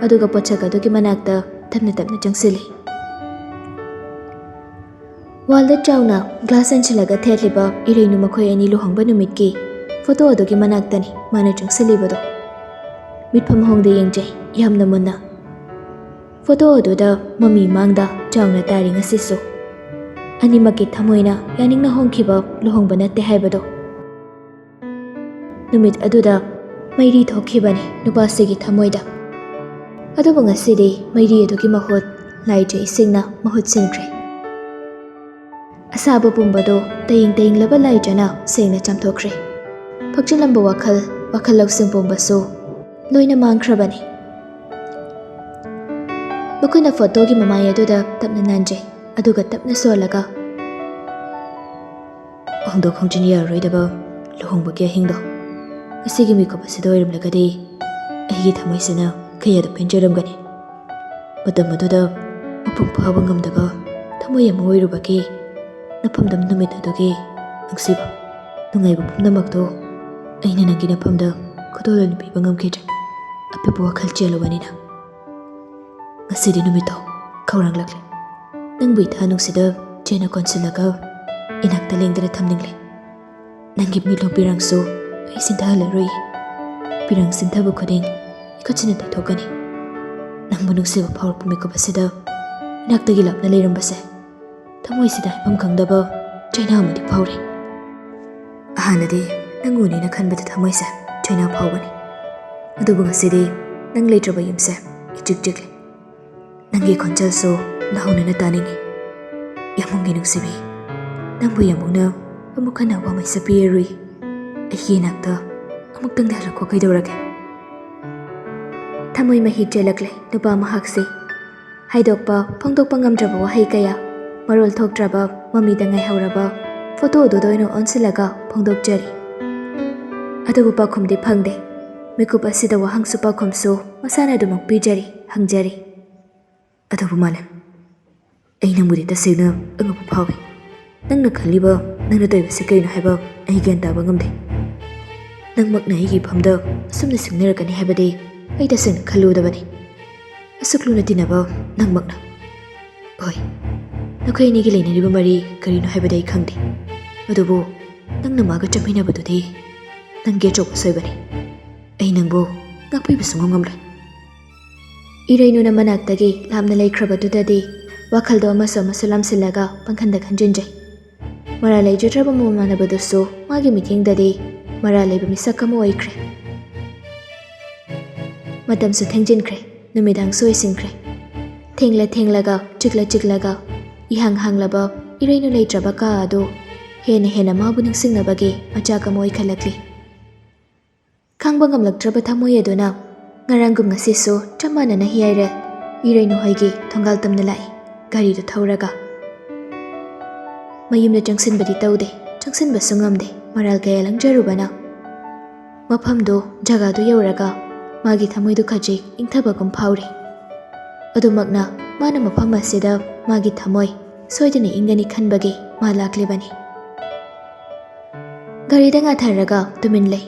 ꯑꯗꯨꯒ ꯄꯣꯠꯁꯛ ꯑꯗꯨꯒꯤ ꯃꯅꯥꯛꯇ ꯇꯞꯅ ꯇꯞꯅ ꯆꯪꯁꯤꯜꯂꯤ. ꯋꯥꯜꯗ ꯆꯥꯎꯅ ꯒ꯭ꯂꯥꯁ ꯆꯟꯁꯤꯜꯂꯒ ꯊꯦꯠꯂꯤꯕ ꯏꯔꯩꯅꯨ ꯃꯈꯣꯏ ꯑꯅꯤ ꯂꯨꯍꯣꯡꯕ ꯅꯨꯃꯤꯠꯀꯤ ꯐꯣꯇꯣ ꯑꯗꯨꯒꯤ ꯃꯅꯥꯛꯇꯅꯤ ꯃꯥꯅ ꯆꯪꯁꯤꯜꯂꯤꯕꯗꯣ. ꯃꯤꯠꯐꯝ ꯍꯣꯡꯗ ꯌꯦꯡꯖꯩ ꯌꯥꯝꯅ ꯃꯨꯟꯅ. ꯐꯣꯇꯣ ꯑꯗꯨꯗ ꯃꯃꯤ ꯃꯥꯡꯗ ꯆꯥꯎꯅ ꯇꯥꯔꯤ ꯉꯁꯤꯁꯨ. ꯑꯅꯤꯃꯛꯀꯤ ꯊꯃꯣꯏꯅ ꯌꯥꯅꯤꯡꯅ ꯍꯣꯡꯈꯤꯕ ꯂꯨꯍꯣꯡꯕ ꯅꯠꯇꯦ ꯍꯥꯏꯕꯗꯣ. ꯅꯨꯃꯤꯠ ꯑꯗꯨꯗ ꯃꯩꯔꯤ ꯊꯣꯛꯈꯤꯕꯅꯤ ꯅꯨꯄꯥꯁꯤꯒꯤ ꯊꯃꯣꯏꯗ. ꯑꯗꯨꯕꯨ ꯉꯁꯤꯗꯤ ꯃꯩꯔꯤ ꯑꯗꯨꯒꯤ ꯃꯍꯨꯠ ꯂꯥꯏꯖ ꯏꯁꯤꯡꯅ ꯃꯍꯨꯠ ꯁꯤꯟꯈ꯭ꯔꯦ. ꯑꯁꯥꯕ ꯄꯨꯝꯕꯗꯣ ꯇꯌꯤꯡ ꯇꯌꯤꯡꯂꯕ ꯂꯥꯏꯖꯅ ꯁꯦꯡꯅ ꯆꯥꯝꯊꯣꯛꯈ꯭ꯔꯦ. ꯐꯛꯆꯤꯜꯂꯝꯕ ꯋꯥꯈꯜ ꯂꯧꯁꯤꯡ ꯄꯨꯝꯕꯁꯨ ꯂꯣꯏꯅ ꯃꯥꯡꯈ꯭ꯔꯕꯅꯤ. ꯃꯈꯣꯏꯅ ꯐꯣꯇꯣꯒꯤ ꯃꯃꯥꯏ ꯑꯗꯨꯗ ꯇꯞꯅ ꯅꯥꯟꯖꯩ. ꯑꯗꯨꯒ ꯇꯞꯅ ꯁꯣꯜꯂꯒ, ꯍꯣꯡꯗꯣꯛ ꯍꯣꯡꯖꯤꯟ ꯌꯥꯔꯔꯣꯏꯗꯕ ꯂꯨꯍꯣꯡꯕꯒꯤ ꯑꯍꯤꯡꯗꯣ ꯉꯁꯤꯒꯤ ꯃꯤꯀꯨꯞ ꯑꯁꯤꯗ ꯑꯣꯏꯔꯝꯂꯒꯗꯤ ꯑꯩꯒꯤ ꯊꯃꯣꯏꯁꯤꯅ ꯀꯌꯥꯗ ꯄꯦꯟꯖꯔꯝꯒꯅꯤ. ꯃꯇꯝ ꯑꯗꯨꯗ ꯃꯄꯨꯡ ꯐꯥꯕ ꯉꯝꯗꯕ ꯊꯃꯣꯏ ꯑꯃ ꯑꯣꯏꯔꯨꯕꯒꯤ ꯅꯐꯝꯗꯝ ꯅꯨꯃꯤꯠ ꯑꯗꯨꯒꯤ ꯅꯨꯡꯁꯤꯕ ꯅꯨꯡꯉꯥꯏꯕ ꯄꯨꯝꯅꯃꯛꯇꯣ ꯑꯩꯅ ꯅꯪꯒꯤ ꯅꯐꯝꯗ ꯈꯨꯗꯣꯜ ꯄꯤꯕ ꯉꯝꯈꯤꯗ꯭ꯔꯦ, ꯑꯄꯤꯛꯄ ꯋꯥꯈꯜ ꯆꯦꯜꯂꯨꯕꯅꯤꯅ. ꯉꯁꯤꯗꯤ ꯅꯨꯃꯤꯠꯇꯣ ꯈꯧꯔꯥꯡꯂꯛꯂꯦ. ꯅꯪꯕꯨ ꯏꯊꯥ ꯅꯨꯡꯁꯤꯗ ꯆꯦꯅ ꯀꯣꯟꯁꯤꯜꯂꯒ ꯏꯅꯥꯛꯇ ꯂꯦꯡꯗꯅ ꯊꯝꯅꯤꯡꯂꯦ. ꯅꯪꯒꯤ ꯃꯤꯠꯂꯨ ꯄꯤꯔꯥꯡꯁꯨ ꯑꯩ ꯁꯤꯟꯊꯍꯜꯂꯔꯣꯏꯌꯦ. ꯄꯤꯔꯥꯡ ꯁꯤꯟꯊꯕ ꯈꯨꯗꯤꯡ ꯏꯈꯨꯠꯁꯤꯅ ꯇꯩꯊꯣꯛꯀꯅꯤ. ꯅꯪꯕꯨ ꯅꯨꯡꯁꯤꯕ ꯐꯥꯎꯔꯛꯄ ꯃꯤꯀꯨꯞ ꯑꯁꯤꯗ ꯏꯅꯥꯛꯇꯒꯤ ꯂꯥꯞꯅ ꯂꯩꯔꯝꯕꯁꯦ ꯊꯃꯣꯏꯁꯤꯗ ꯍꯥꯏꯐꯝ ꯈꯪꯗꯕ ꯆꯩꯅꯥ ꯑꯃꯗꯤ ꯐꯥꯎꯔꯤ. ꯍꯥꯟꯅꯗꯤ ꯅꯪ ꯎꯅꯤꯅ ꯈꯟꯕꯗ ꯊꯃꯣꯏꯁꯦ ꯆꯩꯅꯥ ꯐꯥꯎꯕꯅꯤ. ꯑꯗꯨꯕꯨ ꯉꯁꯤꯗꯤ ꯅꯪ ꯂꯩꯇ꯭ꯔꯕ ꯌꯨꯝꯁꯦ ꯏꯆꯤꯛ ꯆꯤꯛꯂꯤ. ꯅꯪꯒꯤ ꯈꯣꯟꯖꯦꯜꯁꯨ ꯂꯥꯎꯅꯅ ꯇꯥꯅꯤꯡꯉꯤ. ꯌꯥꯃꯨꯡꯒꯤ ꯅꯨꯡꯁꯤꯕꯤ, ꯅꯪꯕꯨ ꯌꯥꯃꯨꯡꯅ ꯑꯃꯨꯛ ꯍꯟꯅ ꯋꯥꯃꯩꯁ ꯄꯤꯔꯔꯨꯏ. ꯑꯩꯒꯤ ꯏꯅꯥꯛꯇ ꯑꯃꯨꯛꯇꯪꯗꯤ ꯍꯜꯂꯛꯈꯣ ꯀꯩꯗꯧꯔꯒꯦ. ꯊꯃꯣꯏ ꯃꯍꯤ ꯆꯦꯜꯂꯛꯂꯦ ꯅꯨꯄꯥ ꯃꯍꯥꯛꯁꯦ. ꯍꯥꯏꯗꯣꯛꯄ ꯐꯣꯡꯗꯣꯛꯄ ꯉꯝꯗ꯭ꯔꯕ ꯋꯥꯍꯩ ꯀꯌꯥ, ꯃꯔꯣꯜ ꯊꯣꯛꯇ꯭ꯔꯕ ꯃꯃꯤꯗ ꯉꯥꯏꯍꯧꯔꯕ ꯐꯣꯇꯣ ꯑꯗꯨꯗ ꯑꯣꯏꯅ ꯑꯣꯟꯁꯤꯜꯂꯒ ꯐꯣꯡꯗꯣꯛꯆꯔꯤ. ꯑꯗꯨꯕꯨ ꯄꯥꯎꯈꯨꯝꯗꯤ ꯐꯪꯗꯦ. ꯃꯤꯀꯨꯞ ꯑꯁꯤꯗ ꯋꯥꯍꯪꯁꯨ ꯄꯥꯎꯈꯨꯝꯁꯨ ꯃꯁꯥꯅ ꯑꯗꯨꯃꯛ ꯄꯤꯖꯔꯤ, ꯍꯪꯖꯔꯤ. ꯑꯗꯨꯕꯨ ꯃꯥꯂꯦꯝ, ꯑꯩ ꯅꯪꯕꯨꯗꯤ ꯇꯁꯦꯡꯅ ꯑꯉꯛꯄ ꯐꯥꯎꯏ. ꯅꯪꯅ ꯈꯜꯂꯤꯕ, ꯅꯪꯅ ꯇꯧꯔꯤꯕꯁꯤ ꯀꯔꯤꯅꯣ ꯍꯥꯏꯕ ꯑꯩ ꯒ꯭ꯌꯥꯟ ꯇꯥꯕ ꯉꯝꯗꯦ. ꯅꯪꯃꯛꯅ ꯑꯩꯒꯤ ꯏꯐꯝꯗ ꯑꯁꯨꯝꯅ ꯁꯤꯡꯅꯔꯛꯀꯅꯤ ꯍꯥꯏꯕꯗꯤ ꯑꯩ ꯇꯁꯦꯡꯅ ꯈꯜꯂꯨꯗꯕꯅꯤ. ꯑꯁꯨꯛ ꯂꯨꯅ ꯇꯤꯟꯅꯕ ꯅꯪꯃꯛꯅ. ꯍꯣꯏ, ꯅꯈꯣꯏ ꯑꯅꯤꯒꯤ ꯂꯩꯅꯔꯤꯕ ꯃꯔꯤ ꯀꯔꯤꯅꯣ ꯍꯥꯏꯕꯗꯤ ꯑꯩ ꯈꯪꯗꯦ. ꯑꯗꯨꯕꯨ ꯅꯪꯅ ꯃꯥꯒ ꯆꯠꯃꯤꯟꯅꯕꯗꯨꯗꯤ ꯅꯪꯒꯤ ꯑꯆꯧꯕ ꯁꯣꯏꯕꯅꯤ. ꯑꯩ ꯅꯪꯕꯨ ꯉꯥꯛꯄꯤꯕ ꯁꯨꯡꯉꯝ ꯉꯝꯂꯣꯏ. ꯏꯔꯩꯅꯨꯅ ꯃꯅꯥꯛꯇꯒꯤ ꯂꯥꯞꯅ ꯂꯩꯈ꯭ꯔꯕꯗꯨꯗꯗꯤ ꯋꯥꯈꯜꯗꯣ ꯑꯃꯁꯨ ꯂꯥꯝꯁꯤꯜꯂꯒ ꯄꯪꯈꯟꯗ ꯈꯟꯖꯤꯟꯖꯩ. ꯃꯔꯥꯜ ꯂꯩꯖꯗ꯭ꯔꯕ ꯃꯃꯥꯟꯅꯕꯗꯨꯁꯨ ꯃꯥꯒꯤ ꯃꯤꯠꯌꯦꯡꯗꯗꯤ ꯃꯔꯥꯜ ꯂꯩꯕ ꯃꯤꯁꯛ ꯑꯃ ꯑꯣꯏꯈ꯭ꯔꯦ. ꯃꯇꯝꯁꯨ ꯊꯦꯡꯖꯤꯟꯈ꯭ರೆ. ꯅꯨꯃꯤꯗꯥꯡꯁꯨ ꯑꯣꯏꯁꯤꯟꯈ꯭ꯔꯦ. ꯊꯦꯡꯂꯒ ꯆꯤꯛꯂꯒ ꯏꯍꯥꯡ ꯍꯥꯡꯂꯕ ꯏꯔꯩꯅꯨ ꯂꯩꯇ꯭ꯔꯕ ꯀꯥ ꯑꯗꯨ ꯍꯦꯟꯅ ꯃꯥꯕꯨ ꯅꯤꯡꯁꯤꯡꯅꯕꯒꯤ ꯃꯆꯥꯛ ꯑꯃ ꯑꯣꯏꯈꯠꯂꯛꯂꯤ. ꯈꯥꯡꯕ ꯉꯝꯂꯛꯇ꯭ꯔꯕ ꯊꯃꯣꯏ ꯑꯗꯨꯅ ꯉꯔꯥꯡꯒꯨꯝ ꯉꯁꯤꯁꯨ ꯆꯞ ꯃꯥꯟꯅꯅ ꯍꯤꯌꯥꯏꯔꯦꯜ ꯏꯔꯩꯅꯨ ꯍꯣꯏꯒꯤ ꯊꯣꯡꯒꯥꯜ ꯇꯝꯅ ꯂꯥꯛꯏ ꯒꯥꯔꯤꯗꯨ ꯊꯧꯔꯒ. ꯃꯌꯨꯝꯗ ꯆꯪꯁꯤꯟꯕꯗꯤ ꯇꯧꯗꯦ, ꯆꯪꯁꯤꯟꯕꯁꯨ ꯉꯝꯗꯦ ꯃꯔꯥꯜ ꯀꯌꯥ ꯂꯪꯖꯔꯨꯕꯅ. ꯃꯐꯝꯗꯨ ꯖꯒꯥꯗꯨ ꯌꯧꯔꯒ ꯃꯥꯒꯤ ꯊꯃꯣꯏꯗꯨ ꯈꯖꯤꯛ ꯏꯪꯊꯕꯒꯨꯝ ꯐꯥꯎꯔꯤ. ꯑꯗꯨꯃꯛꯅ ꯃꯥꯅ ꯃꯐꯝ ꯑꯁꯤꯗ ꯃꯥꯒꯤ ꯊꯃꯣꯏ ꯁꯣꯏꯗꯅ ꯏꯪꯒꯅꯤ ꯈꯟꯕꯒꯤ ꯃꯥ ꯂꯥꯛꯂꯤꯕꯅꯤ. ꯒꯥꯔꯤꯗ ꯉꯥꯊꯔꯒ ꯇꯨꯃꯤꯟ ꯂꯩ.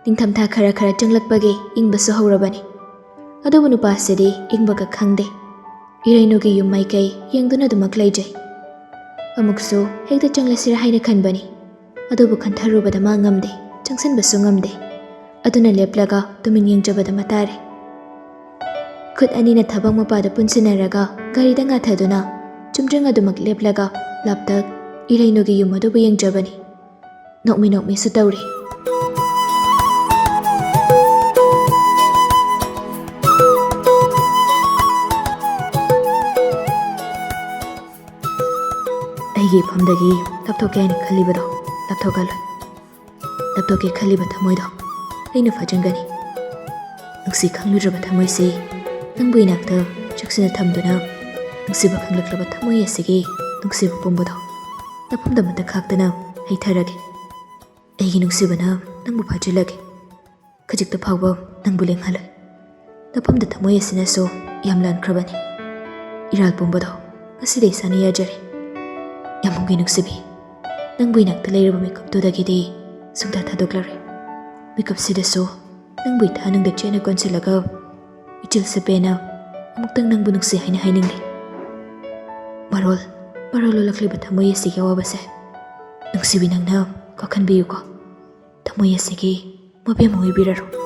ꯅꯤꯡꯊꯝꯊꯥ ꯈꯔ ꯆꯪꯂꯛꯄꯒꯤ ꯏꯪꯕꯁꯨ ꯍꯧꯔꯕꯅꯤ. ꯑꯗꯨꯕꯨ ꯅꯨꯄꯥꯁꯤꯗꯤ ꯏꯪꯕꯒ ꯈꯪꯗꯦ. ꯏꯔꯩꯅꯨꯒꯤ ꯌꯨꯝ ꯃꯥꯏꯀꯩ ꯌꯦꯡꯗꯨꯅ ꯑꯗꯨꯃꯛ ꯂꯩꯖꯩ. ꯑꯃꯨꯛꯁꯨ ꯍꯦꯛꯇ ꯆꯪꯂꯁꯤꯔꯥ ꯍꯥꯏꯅ ꯈꯟꯕꯅꯤ. ꯑꯗꯨꯕꯨ ꯈꯟꯊꯔꯨꯕꯗ ꯃꯥ ꯉꯝꯗꯦ, ꯆꯪꯁꯤꯟꯕꯁꯨ ꯉꯝꯗꯦ. ꯑꯗꯨꯅ ꯂꯦꯞꯂꯒ ꯇꯨꯃꯤꯟ ꯌꯦꯡꯖꯕꯗ ꯃꯇꯥꯔꯦ. ꯈꯨꯠ ꯑꯅꯤꯅ ꯊꯕꯛ ꯃꯄꯥꯗ ꯄꯨꯟꯁꯤꯟꯅꯔꯒ ꯒꯥꯔꯤꯗ ꯉꯥꯊꯗꯨꯅ ꯆꯨꯝꯗ꯭ꯔꯤꯡ ꯑꯗꯨꯃꯛ ꯂꯦꯞꯂꯒ ꯂꯥꯞꯇꯛ ꯏꯔꯩꯅꯨꯒꯤ ꯌꯨꯝ ꯑꯗꯨꯕꯨ ꯌꯦꯡꯖꯕꯅꯤ. ꯅꯣꯛꯃꯤꯁꯨ ꯇꯧꯔꯤ. ꯑꯩꯒꯤ ꯏꯐꯝꯗꯒꯤ ꯂꯥꯞꯊꯣꯛꯀꯦ ꯍꯥꯏꯅ ꯈꯜꯂꯤꯕꯗꯣ ꯂꯥꯞꯊꯣꯛꯍꯜꯂꯣꯏ. ꯂꯞꯊꯣꯛꯀꯦ ꯈꯜꯂꯤꯕ ꯊꯃꯣꯏꯗꯣ ꯑꯩꯅ ꯐꯥꯖꯤꯟꯒꯅꯤ꯫ ꯅꯨꯡꯁꯤ ꯈꯪꯂꯨꯗ꯭ꯔꯕ ꯊꯃꯣꯏꯁꯤ ꯅꯪꯕꯨ ꯏꯅꯥꯛꯇ ꯆꯦꯛꯁꯤꯟꯅ ꯊꯝꯗꯨꯅ ꯅꯨꯡꯁꯤꯕ ꯈꯪꯂꯛꯂꯕ ꯊꯃꯣꯏ ꯑꯁꯤꯒꯤ ꯅꯨꯡꯁꯤꯕ ꯄꯨꯝꯕꯗꯣ ꯃꯐꯝꯗ ꯑꯃꯠꯇ ꯈꯥꯛꯇꯅ ꯍꯩꯊꯔꯒꯦ꯫ ꯑꯩꯒꯤ ꯅꯨꯡꯁꯤꯕꯅ ꯅꯪꯕꯨ ꯐꯥꯖꯤꯜꯂꯒꯦ, ꯈꯖꯤꯛꯇ ꯐꯥꯎꯕ ꯅꯪꯕꯨ ꯂꯦꯡꯍꯜꯂꯣꯏ꯫ ꯃꯐꯝꯗ ꯊꯃꯣꯏ ꯑꯁꯤꯅꯁꯨ ꯌꯥꯝ ꯂꯥꯟꯈ꯭ꯔꯕꯅꯤ꯫ ꯏꯔꯥꯜ ꯄꯨꯝꯕꯗꯣ ꯉꯁꯤꯗꯩ ꯏꯁꯥꯅ ꯌꯥꯖꯔꯦ꯫ ꯌꯥꯝꯕꯨꯡꯒꯤ ꯅꯨꯡꯁꯤꯕꯤ, ꯅꯪꯕꯨ ꯏꯅꯥꯛꯇ ꯂꯩꯔꯕ ꯃꯤꯀꯨꯞꯇꯨꯗꯒꯤꯗꯤ ꯁꯨꯡꯊꯥ ꯊꯥꯗꯣꯛꯂꯔꯣꯏ꯫ ꯃꯤꯀꯨꯞꯁꯤꯗꯁꯨ ꯅꯪꯕꯨ ꯏꯊꯥꯅꯨꯡꯗ ꯆꯦꯠꯅ ꯀꯣꯟꯁꯤꯜꯂꯒ ꯏꯆꯤꯜ ꯁꯦꯄꯦꯅ ꯑꯃꯨꯛꯇꯪ ꯅꯪꯕꯨ ꯅꯨꯡꯁꯤ ꯍꯥꯏꯅ ꯍꯥꯏꯅꯤꯡꯂꯤ꯫ ꯃꯔꯣꯜ ꯂꯣꯜꯂꯛꯂꯤꯕ ꯊꯃꯣꯏ ꯑꯁꯤꯒꯤ ꯑꯋꯥꯕꯁꯦ ꯅꯨꯡꯁꯤꯕꯤ ꯅꯪꯅ ꯀꯣꯛꯍꯟꯕꯤꯌꯨꯀꯣ꯫ ꯊꯃꯣꯏ ꯑꯁꯤꯒꯤ ꯃꯕꯦꯝꯃ ꯑꯣꯏꯕꯤꯔꯔꯣ꯫